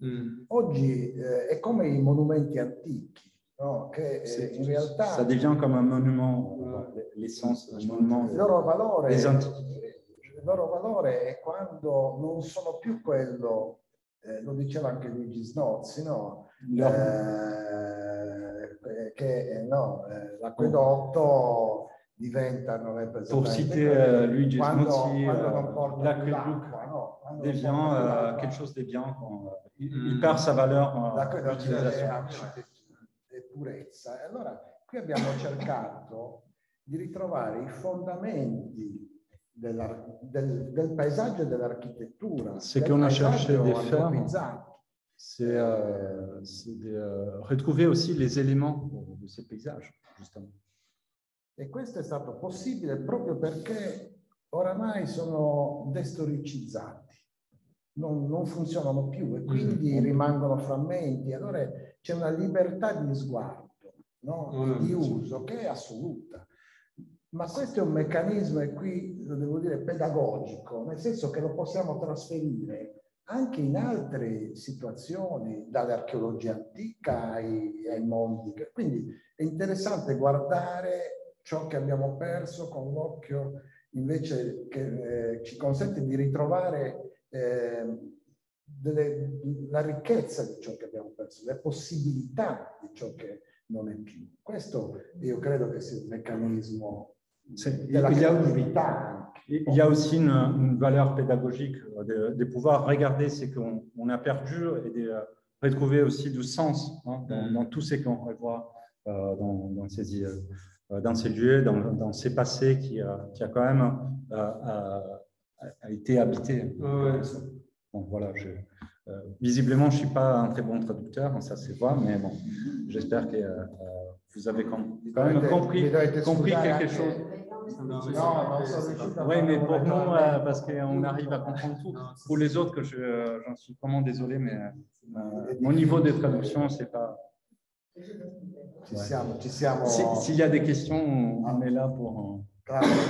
Oggi è come i monumenti antichi, no? Che in realtà ça devient comme un monument, l'essence d'un monument. Il loro valore è quando non sono più quello, lo diceva anche Luigi Snozzi, no? Che l'acquedotto diventa, non è Pour citer Luigi Snozzi, l'acqua devient quelque chose de bien quand il perd sa valeur d'utilisation. E purezza. E allora qui abbiamo cercato di ritrovare i fondamenti del paesaggio e dell'architettura. Ce qu'on a cherché de faire, c'est de retrouver aussi les éléments de ces paysages, justement. E questo è stato possibile proprio perché oramai sono destoricizzati, non funzionano più e quindi rimangono frammenti. Allora c'è una libertà di sguardo, no? Di uso che è assoluta. Ma questo è un meccanismo, e qui lo devo dire, pedagogico, nel senso che lo possiamo trasferire anche in altre situazioni, dall'archeologia antica ai mondi. Quindi è interessante guardare ciò che abbiamo perso con l'occhio invece che ci consente di ritrovare la ricchezza di ciò che abbiamo perso, le possibilità di ciò che non è più. Questo io credo che sia il meccanismo della creatività. Il y a aussi une valeur pédagogique de pouvoir regarder ce qu'on a perdu et de retrouver aussi du sens dans tout ce qu'on revoit dans ces lieux, dans ces passés qui a quand même a été habité. Donc voilà, visiblement, je ne suis pas un très bon traducteur, ça se voit, mais bon, j'espère que vous avez quand même compris quelque chose. Oui, mais pour nous, parce qu'on arrive à comprendre tout. Pour les autres, j'en suis vraiment désolé, mais mon niveau de traduction, c'est pas... S'il y a des questions, on est là pour...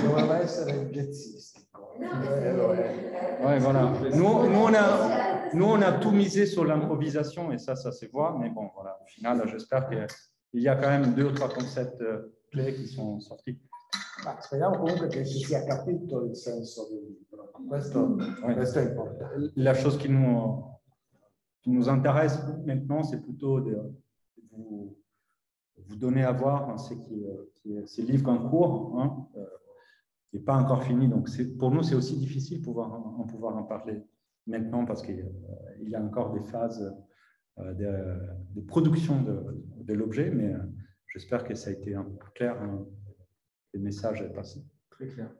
Doveva essere jazzistico. Ouais, voilà. Nous, on a tout misé sur l'improvisation et ça se voit. Mais bon, voilà. Au final, j'espère qu'il y a quand même 2 ou 3 concepts clés qui sont sortis. Ma speriamo comunque che si sia capito il senso del libro. Questo è importante. La chose qui nous intéresse maintenant, c'est plutôt de vous donner à voir ces livres en cours, qui n'est pas encore fini. Donc, pour nous, c'est aussi difficile de pouvoir en parler maintenant parce qu'il y a encore des phases de production de l'objet, mais j'espère que ça a été un peu plus clair. Le message est passé. Très clair.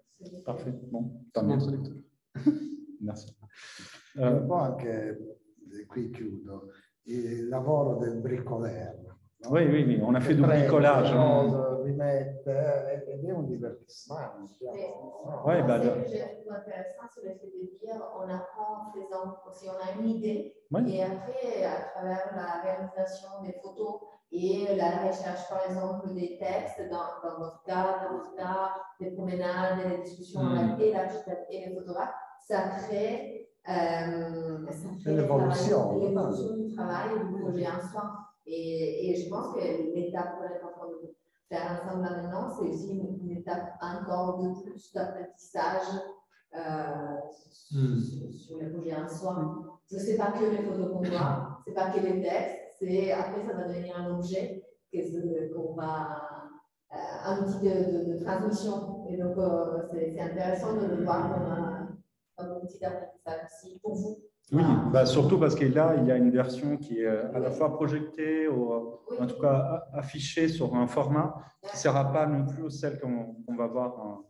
Parfait. Bon, tant mieux. Merci. Un po' anche, qui chiudo, il lavoro del bricoleur. No? Oui, on a fait du bricolage. Rimette, ed è un divertissement. Ouais, bah, ce que j'ai trouvé intéressant, c'est le fait de dire on apprend en faisant, si on a une idée, et après, à travers la réalisation des photos et la recherche, par exemple, des textes, dans notre cas, des promenades, des discussions avec l'architecte et les photographes, ça crée l'évolution du travail et du projet en soi. Et je pense que l'étape qu'on est en train de faire ensemble maintenant, c'est aussi une étape encore de plus d'apprentissage sur les projets en soi. Ce n'est pas que les photos qu'on voit, ce n'est pas que les textes, après ça va devenir un objet qu'on va, un outil de transmission. Et donc c'est intéressant de le voir comme un outil d'apprentissage aussi pour vous. Oui, bah surtout parce que là, il y a une version qui est à la fois projetée, ou en tout cas affichée sur un format qui ne sera pas non plus celle qu'on va voir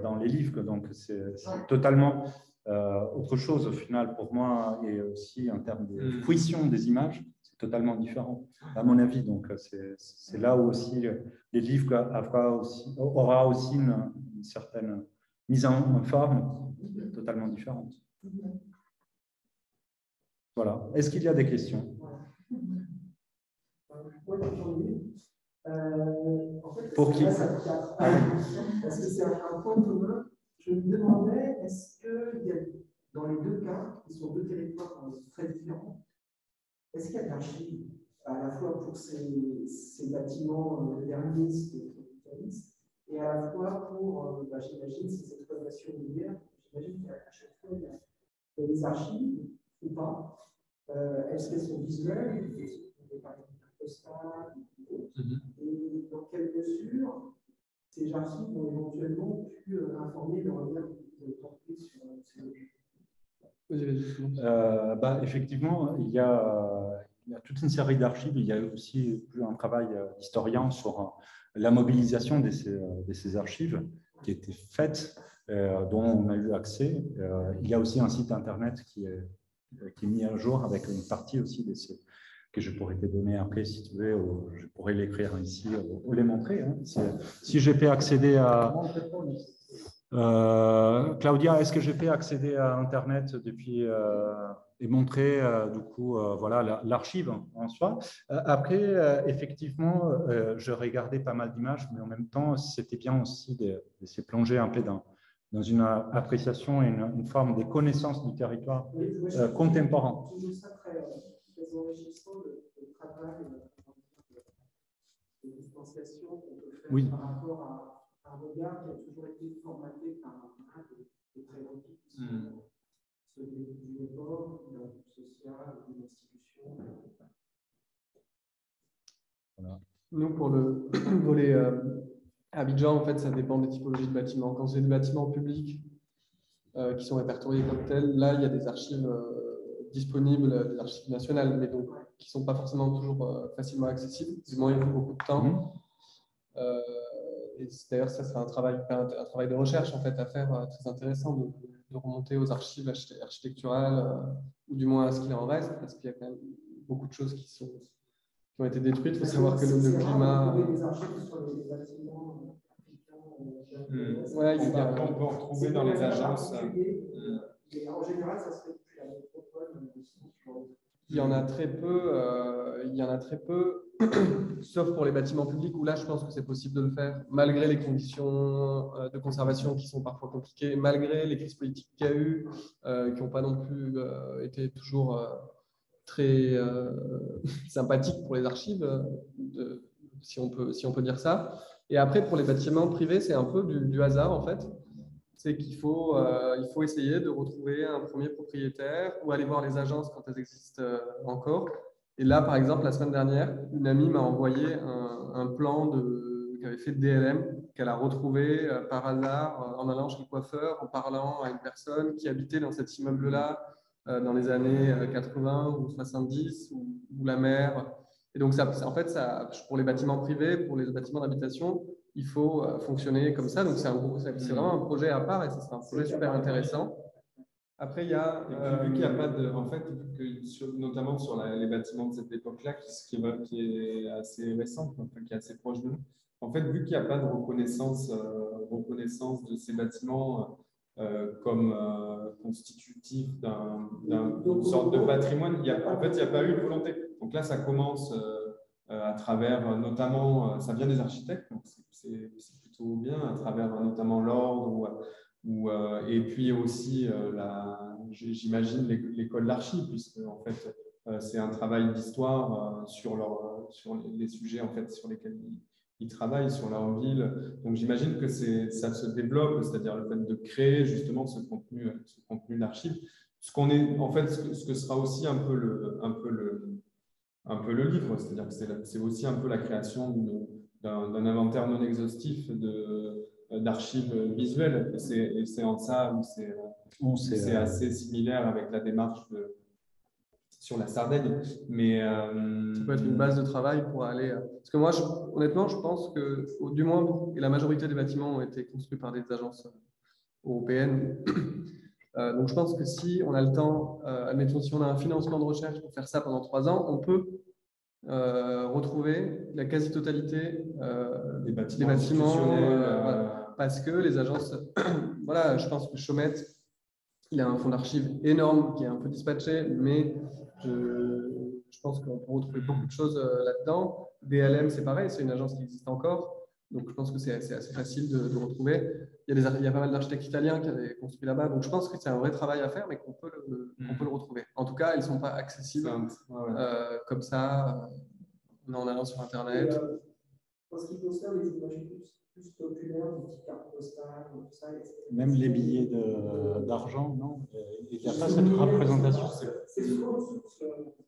dans les livres. Donc, c'est totalement autre chose au final pour moi, et aussi en termes de fruition des images, c'est totalement différent, à mon avis. Donc, c'est là où aussi les livres aura aussi une certaine mise en forme totalement différente. Voilà. Est-ce qu'il y a des questions? En fait, pour qui? Parce que c'est un point commun. Je me demandais, est-ce que dans les deux cas, qui sont deux territoires très différents, est-ce qu'il y a de l'archive à la fois pour ces bâtiments modernistes et capitalistes, et à la fois pour, j'imagine, ces exploitations minières? J'imagine qu'à chaque fois, il y a des archives ou pas. Est-ce qu'elles sont visuelles, par exemple, postales, et dans quelle mesure ces archives ont éventuellement pu informer le regard de l'entreprise sur ces objets? Effectivement, il y a toute une série d'archives. Il y a aussi un travail d'historien sur la mobilisation de ces archives qui a été faite, dont on a eu accès. Il y a aussi un site internet qui est mis à jour avec une partie aussi de ces que je pourrais te donner après si tu veux, je pourrais l'écrire ici ou les montrer. Hein. Si j'ai pu accéder à... Claudia, est-ce que j'ai pu accéder à Internet depuis et montrer du coup voilà l'archive en soi. Après, effectivement, je regardais pas mal d'images, mais en même temps, c'était bien aussi de se plonger un peu dans une appréciation et une forme de connaissance du territoire contemporain. Très enrichissant le travail de distanciation qu'on peut faire par rapport à un regard qui a toujours été formaté par un des prérequis qui sont ceux du effort, de la vie sociale, d'une institution. Voilà. Nous, pour le volet Abidjan, en fait, ça dépend des typologies de bâtiments. Quand c'est des bâtiments publics qui sont répertoriés comme tels, là, il y a des archives disponibles, des archives nationales, mais donc qui ne sont pas forcément toujours facilement accessibles. Du moins, il faut beaucoup de temps. Et d'ailleurs, ça sera un travail de recherche en fait, à faire très intéressant de remonter aux archives architecturales, ou du moins à ce qu'il en reste, parce qu'il y a quand même beaucoup de choses qui ont été détruites. Il faut savoir que le climat... des archives sur les bâtiments on peut en retrouver dans les agences. Et en général, ça se fait depuis la métropole. Il y en a très peu, sauf pour les bâtiments publics où là, je pense que c'est possible de le faire, malgré les conditions de conservation qui sont parfois compliquées, malgré les crises politiques qu'il y a eu, qui n'ont pas non plus été toujours très sympathiques pour les archives, si on peut dire ça. Et après, pour les bâtiments privés, c'est un peu du hasard, en fait. C'est qu'il faut essayer de retrouver un premier propriétaire ou aller voir les agences quand elles existent encore. Et là, par exemple, la semaine dernière, une amie m'a envoyé un plan qu'avait fait DLM, qu'elle a retrouvé par hasard en allant chez le coiffeur, en parlant à une personne qui habitait dans cet immeuble-là dans les années 80 ou 70, où la mère... Et donc, en fait, pour les bâtiments privés, pour les bâtiments d'habitation, il faut fonctionner comme ça. Donc, c'est vraiment un projet à part et ce sera un projet super intéressant. Après, il y a... vu qu'il n'y a pas de... En fait, notamment sur les bâtiments de cette époque-là, qui est assez récent, enfin, qui est assez proche de nous, en fait, vu qu'il n'y a pas de reconnaissance de ces bâtiments comme constitutifs d'une sorte de patrimoine, en fait, il n'y a pas eu de volonté. Donc là, ça commence... à travers notamment, ça vient des architectes, donc c'est plutôt bien, à travers notamment l'ordre et puis aussi, j'imagine, l'école d'archi, puisque en fait, c'est un travail d'histoire sur les sujets en fait, sur lesquels ils travaillent, sur leur ville. Donc j'imagine que ça se développe, c'est-à-dire le fait de créer justement ce contenu d'archives. En fait, ce que sera aussi un peu le livre, c'est-à-dire que c'est aussi un peu la création d'un inventaire non exhaustif d'archives visuelles. Et c'est en ça où c'est assez similaire avec la démarche sur la Sardaigne. Mais, ça peut être une base de travail pour aller... Parce que moi, honnêtement, je pense que, du moins, la majorité des bâtiments ont été construits par des agences européennes. Donc, je pense que si on a le temps, admettons, si on a un financement de recherche pour faire ça pendant 3 ans, on peut retrouver la quasi-totalité des bâtiments parce que les agences, voilà, je pense que Chaumette, il a un fonds d'archives énorme qui est un peu dispatché, mais je pense qu'on peut retrouver beaucoup de choses là-dedans. DLM, c'est pareil, c'est une agence qui existe encore. Donc, je pense que c'est assez facile de retrouver. Il y a pas mal d'architectes italiens qui avaient construit là-bas. Donc, je pense que c'est un vrai travail à faire, mais qu'on peut le retrouver. En tout cas, ils ne sont pas accessibles comme ça, en allant sur Internet. Parce qu'il faut faire des images plus populaires, des petites cartes postales, tout ça. Même les billets d'argent, non? Il n'y a pas cette représentation. C'est souvent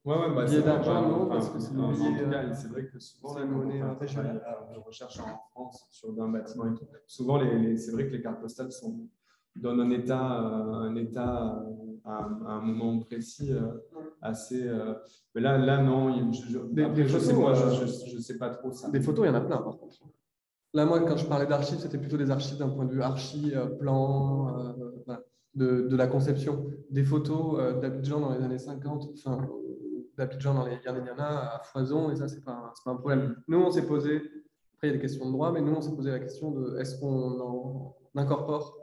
Billets d'argent, non, parce que c'est le billet. C'est vrai que souvent, la monnaie de recherche en France sur un bâtiment et tout, souvent, c'est vrai que les cartes postales donnent un état à un moment précis assez. Mais là non. Je sais pas trop ça. Des photos, il y en a plein, par contre. Là, moi, quand je parlais d'archives, c'était plutôt des archives d'un point de vue plan, de la conception. Des photos d'Abidjan dans les années 50, enfin, d'Abidjan il y en a à foison, et ça, c'est pas un problème. Nous, on s'est posé, après, il y a des questions de droit, mais nous, on s'est posé la question de est-ce qu'on en incorpore?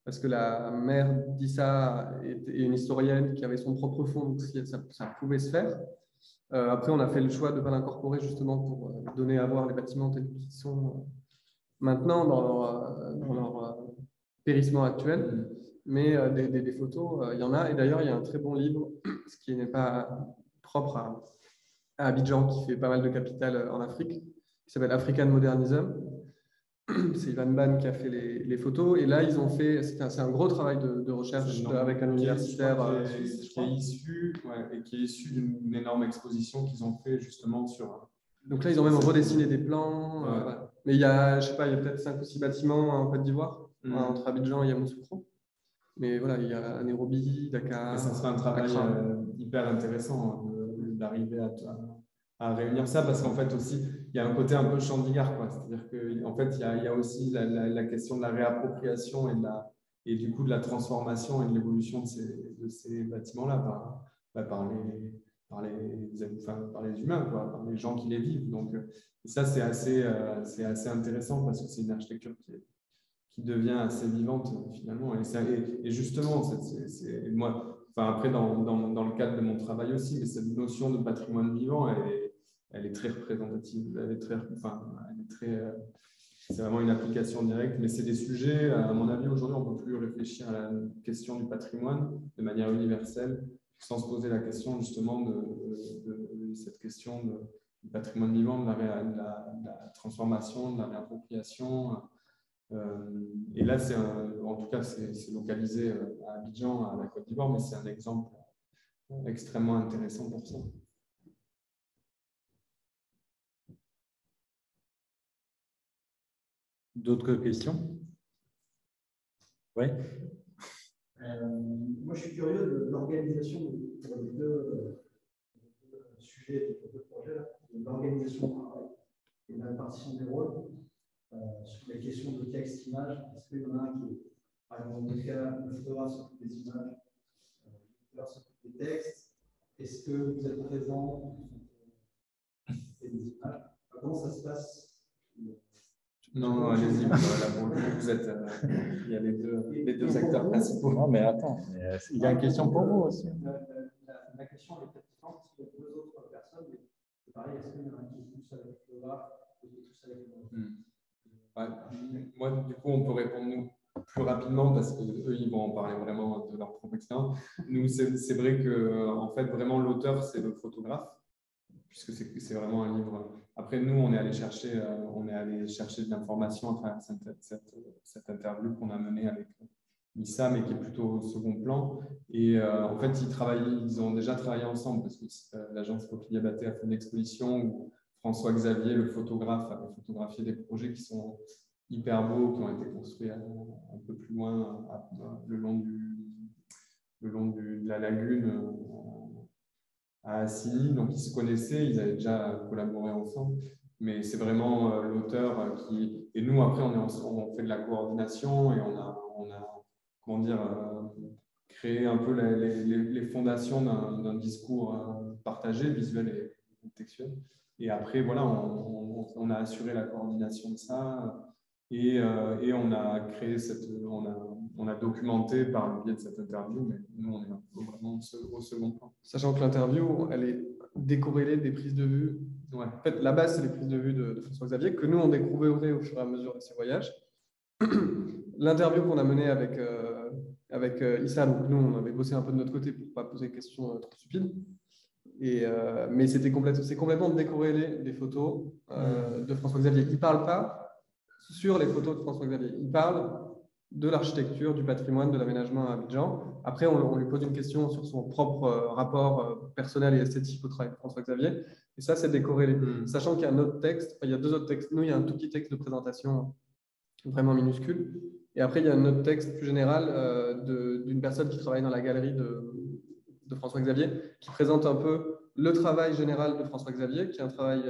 Parce que la mère d'Issa est une historienne qui avait son propre fonds, donc ça pouvait se faire. Après, on a fait le choix de ne pas l'incorporer justement pour donner à voir les bâtiments tels qu'ils sont maintenant dans leur périssement actuel. Mais des photos, il y en a. Et d'ailleurs, il y a un très bon livre, ce qui n'est pas propre à Abidjan, qui fait pas mal de capitales en Afrique, qui s'appelle African Modernism. C'est Ivan Ban qui a fait les photos. Et là, ils ont fait, c'est un gros travail de recherche avec un universitaire qui est issu d'une énorme exposition qu'ils ont fait justement sur. Donc là, ils ont même redessiné des plans. Voilà. Mais il y a, je sais pas, il y a peut-être 5 ou 6 bâtiments en Côte d'Ivoire, entre Abidjan et Yamoussoukro. Mais voilà, il y a Nairobi, Dakar. Et ça serait un travail hyper intéressant d'arriver à réunir ça, parce qu'en fait aussi, il y a un côté un peu Chandigarh, quoi. C'est-à-dire qu'en fait, il y a aussi la question de la réappropriation et du coup de la transformation et de l'évolution de ces bâtiments-là par les humains, quoi, par les gens qui les vivent. Donc ça, c'est assez intéressant parce que c'est une architecture qui devient assez vivante finalement. Et justement, moi, après, dans le cadre de mon travail aussi, mais cette notion de patrimoine vivant, elle est très représentative. C'est vraiment une application directe, mais c'est des sujets, à mon avis, aujourd'hui, on ne peut plus réfléchir à la question du patrimoine de manière universelle, sans se poser la question justement de cette question du patrimoine vivant, de la transformation, de la réappropriation. Et là, en tout cas, c'est localisé à Abidjan, à la Côte d'Ivoire, mais c'est un exemple extrêmement intéressant pour ça. D'autres questions? Oui. Moi, je suis curieux de l'organisation pour les deux sujets, les deux projets, de l'organisation du travail et de la répartition des rôles. Sur les questions de texte, image, est-ce qu'il y en a un qui est, par exemple, dans le cas, le photographe s'occupe des images, le photographe s'occupe des textes, est-ce que vous êtes présent et des images? Comment ça se passe? Non, allez-y, vous êtes, il y a les deux acteurs principaux. Non, mais attends, il y a une question pour vous aussi. La question est peut-être différente parce qu'il y a deux autres personnes, mais c'est pareil, est-ce qu'il y en a un qui est plus avec le photographe et qui est plus avec le Moi, du coup, on peut répondre nous plus rapidement parce qu'eux, ils vont en parler vraiment de leur propre expérience. Nous, c'est vrai que, en fait, vraiment, l'auteur, c'est le photographe, puisque c'est vraiment un livre. Après, nous, on est allé chercher de l'information à travers cette interview qu'on a menée avec Issa, mais qui est plutôt au second plan. Et en fait, ils ont déjà travaillé ensemble parce que l'agence Popili Diabaté a fait une exposition où François Xavier, le photographe, avait photographié des projets qui sont hyper beaux, qui ont été construits un peu plus loin, le long de la lagune à Assigny. Donc, ils se connaissaient, ils avaient déjà collaboré ensemble. Mais c'est vraiment l'auteur qui… Et nous, après, on fait de la coordination et on a comment dire, créé un peu les fondations d'un discours partagé, visuel et textuel. Et après, voilà, on a assuré la coordination de ça et on a créé on a documenté par le biais de cette interview, mais nous, on est vraiment au second plan. Sachant que l'interview, elle est décorrélé des prises de vue. Ouais. En fait, la base, c'est les prises de vue de François-Xavier, que nous, on découvrait au fur et à mesure de ses voyages. L'interview qu'on a menée avec Issa, donc nous, on avait bossé un peu de notre côté pour ne pas poser de questions trop stupides. Mais c'est complètement décorrélé des photos de François-Xavier. Il ne parle pas sur les photos de François-Xavier. Il parle de l'architecture, du patrimoine, de l'aménagement à Abidjan. Après, on lui pose une question sur son propre rapport personnel et esthétique au travail de François-Xavier. Et ça, c'est décorrélé. Sachant qu'il y a un autre texte, il y a 2 autres textes. Nous, il y a un tout petit texte de présentation vraiment minuscule. Et après, il y a un autre texte plus général d'une personne qui travaille dans la galerie de François-Xavier, qui présente un peu le travail général de François-Xavier, qui est un travail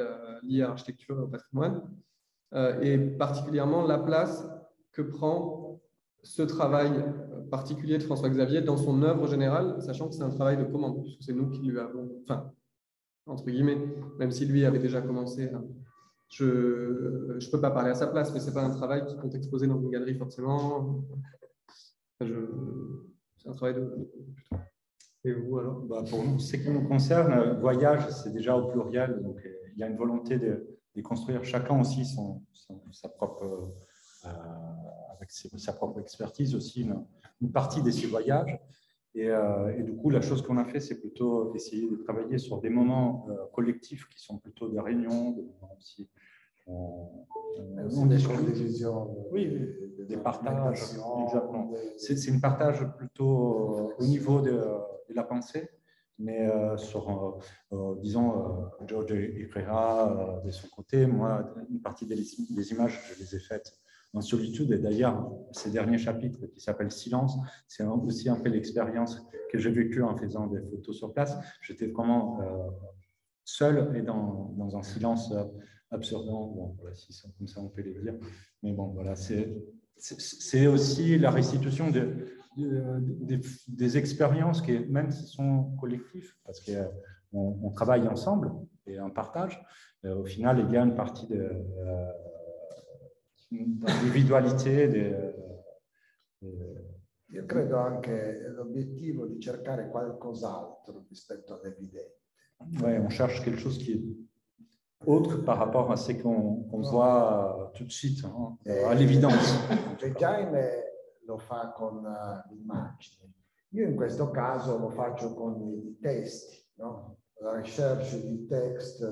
lié à l'architecture et au patrimoine, et particulièrement la place que prend ce travail particulier de François-Xavier dans son œuvre générale, sachant que c'est un travail de commande, puisque c'est nous qui lui avons, enfin, entre guillemets, même si lui avait déjà commencé. Je ne peux pas parler à sa place, mais ce n'est pas un travail qui compte exposer dans une galerie forcément. C'est un travail de... Et vous alors? Pour nous, ce qui nous concerne, voyage, c'est déjà au pluriel, donc il y a une volonté de construire chacun aussi sa propre, avec sa propre expertise aussi, une partie de ses voyages. Et du coup, la chose qu'on a fait, c'est plutôt essayer de travailler sur des moments collectifs qui sont plutôt des réunions, des moments aussi. On discute. Oui, des partages. Exactement. C'est un partage plutôt au niveau de la pensée, mais disons, George écrira de son côté. Moi, une partie des images, je les ai faites en solitude. Et d'ailleurs, ces derniers chapitres qui s'appellent Silence, c'est aussi un peu l'expérience que j'ai vécue en faisant des photos sur place. J'étais vraiment seul et dans un silence absurdant. Bon, voilà, si c'est comme ça, on peut les dire. Mais bon, voilà, c'est aussi la restitution des expériences qui, même si sont collectives, parce qu'on travaille ensemble et on partage, au final, il y a une partie d'individualité. Io credo anche l'obiettivo di cercare qualcos'altro rispetto all'evidente. Ouais, on cherche quelque chose qui est autre par rapport à ce qu'on voit tout de suite, hein, à l'évidence. Jaime lo fa con l'immagine. Io in questo caso lo faccio con i testi, no? La ricerca di text,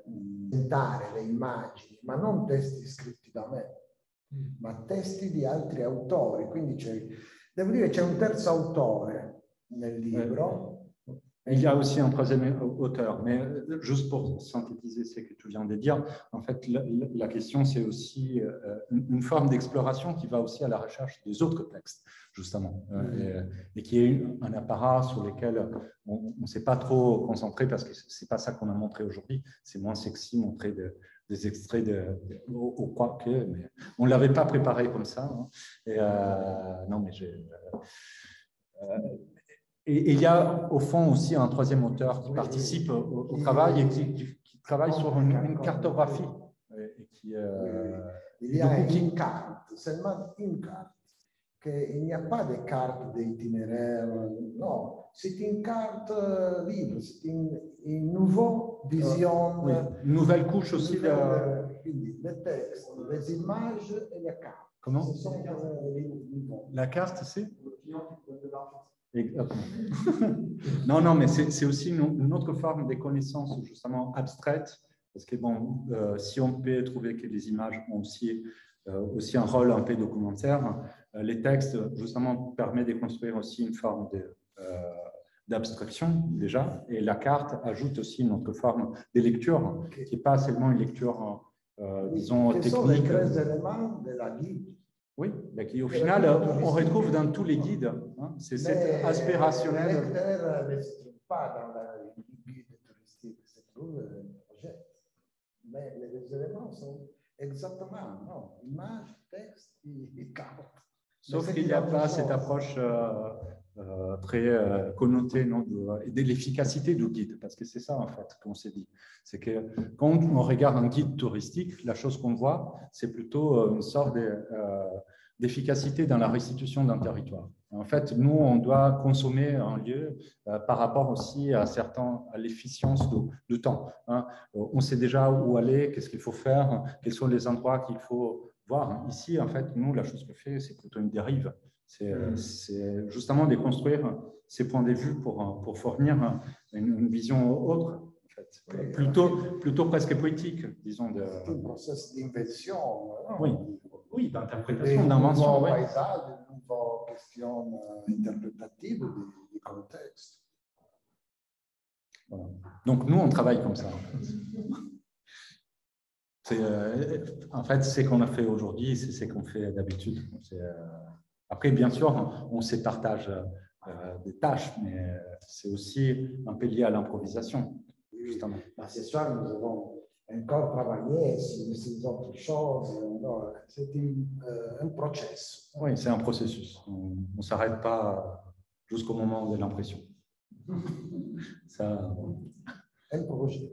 inventare le immagini, ma non testi scritti da me, ma testi di altri autori. Quindi devo dire c'è un terzo autore nel libro. Il y a aussi un troisième auteur, mais juste pour synthétiser ce que tu viens de dire, en fait, la question, c'est aussi une forme d'exploration qui va aussi à la recherche des autres textes, justement, et qui est un apparat sur lequel on ne s'est pas trop concentré parce que ce n'est pas ça qu'on a montré aujourd'hui. C'est moins sexy montrer des extraits au quoi que, mais on ne l'avait pas préparé comme ça. Hein. Et, non, mais j'ai... Et il y a au fond aussi un troisième auteur qui participe au travail et qui travaille sur une cartographie. Et qui, il y a une carte, seulement une carte, qu'il n'y a pas de carte d'itinéraire, non, c'est une carte libre, c'est une nouvelle vision. Oui, une nouvelle couche aussi de... Les textes, les images et la carte. Comment? Ce sont la carte, c'est non, mais c'est aussi une autre forme de connaissances justement abstraites, parce que bon, si on peut trouver que les images ont aussi un rôle un peu documentaire, les textes justement permettent de construire aussi une forme d'abstraction déjà, et la carte ajoute aussi une autre forme de lecture, qui n'est pas seulement une lecture, disons, technique. Ce sont les 13 éléments de la guide. Oui, mais qui au final, on retrouve dans tous les guides. Hein, c'est cet aspect rationnel. Le lecteur ne se trouve pas dans le guide touristique, se trouve dans le projet. Mais les éléments sont exactement, non, images, texte et carte. Sauf qu'il n'y a pas cette approche très connotée de l'efficacité du guide, parce que c'est ça en fait qu'on s'est dit. C'est que quand on regarde un guide touristique, la chose qu'on voit, c'est plutôt une sorte d'efficacité dans la restitution d'un territoire. En fait, nous, on doit consommer un lieu par rapport aussi à l'efficience du temps. Hein. On sait déjà où aller, qu'est-ce qu'il faut faire, quels sont les endroits qu'il faut voir. Ici, en fait, nous, la chose qu'on fait, c'est plutôt une dérive. C'est justement de construire ces points de vue pour fournir une vision autre. En fait. Plutôt presque poétique, disons. Un processus d'invention. Oui, d'interprétation, d'invention. Un nouveau paysage, une nouvelle question interprétative du contexte. Voilà. Donc, nous, on travaille comme ça. En fait, c'est ce qu'on a fait aujourd'hui, c'est ce qu'on fait d'habitude. Après, bien sûr, on se partage des tâches, mais c'est aussi un peu lié à l'improvisation. Justement. Ce soir, nous avons encore travaillé sur ces autres choses. C'est un processus. Oui, c'est un processus. On ne s'arrête pas jusqu'au moment de l'impression. Ça... Un projet.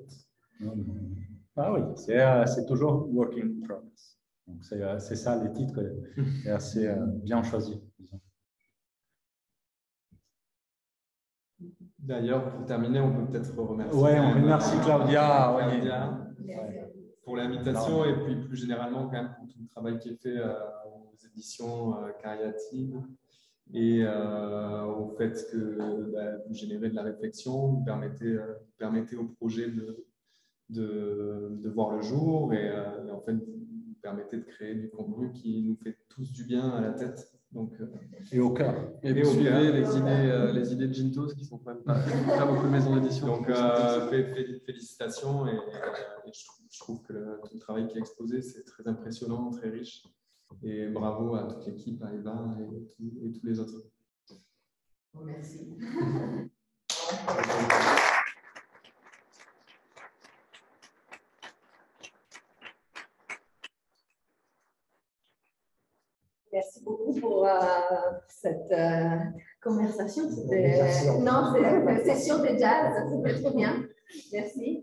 Ah oui, c'est toujours work in progress. Donc c'est ça, les titres est assez bien choisi. D'ailleurs, pour terminer, on peut peut-être remercier. Oui, on remercie Claudia. Pour l'invitation et puis plus généralement quand même pour tout le travail qui est fait aux éditions Cariatide et au fait que vous générez de la réflexion, vous permettez au projet de voir le jour et en fait vous permettez de créer du contenu qui nous fait tous du bien à la tête. Donc, et au cœur. Et vous suivez les idées de Gintos qui sont quand même pas beaucoup de maisons d'édition. Donc, félicitations et je trouve que tout le travail qui est exposé, c'est très impressionnant, très riche. Et bravo à toute l'équipe, à Eva et tous les autres. Merci. Merci beaucoup pour cette conversation. Non, c'est une session de jazz, c'était trop bien. Merci.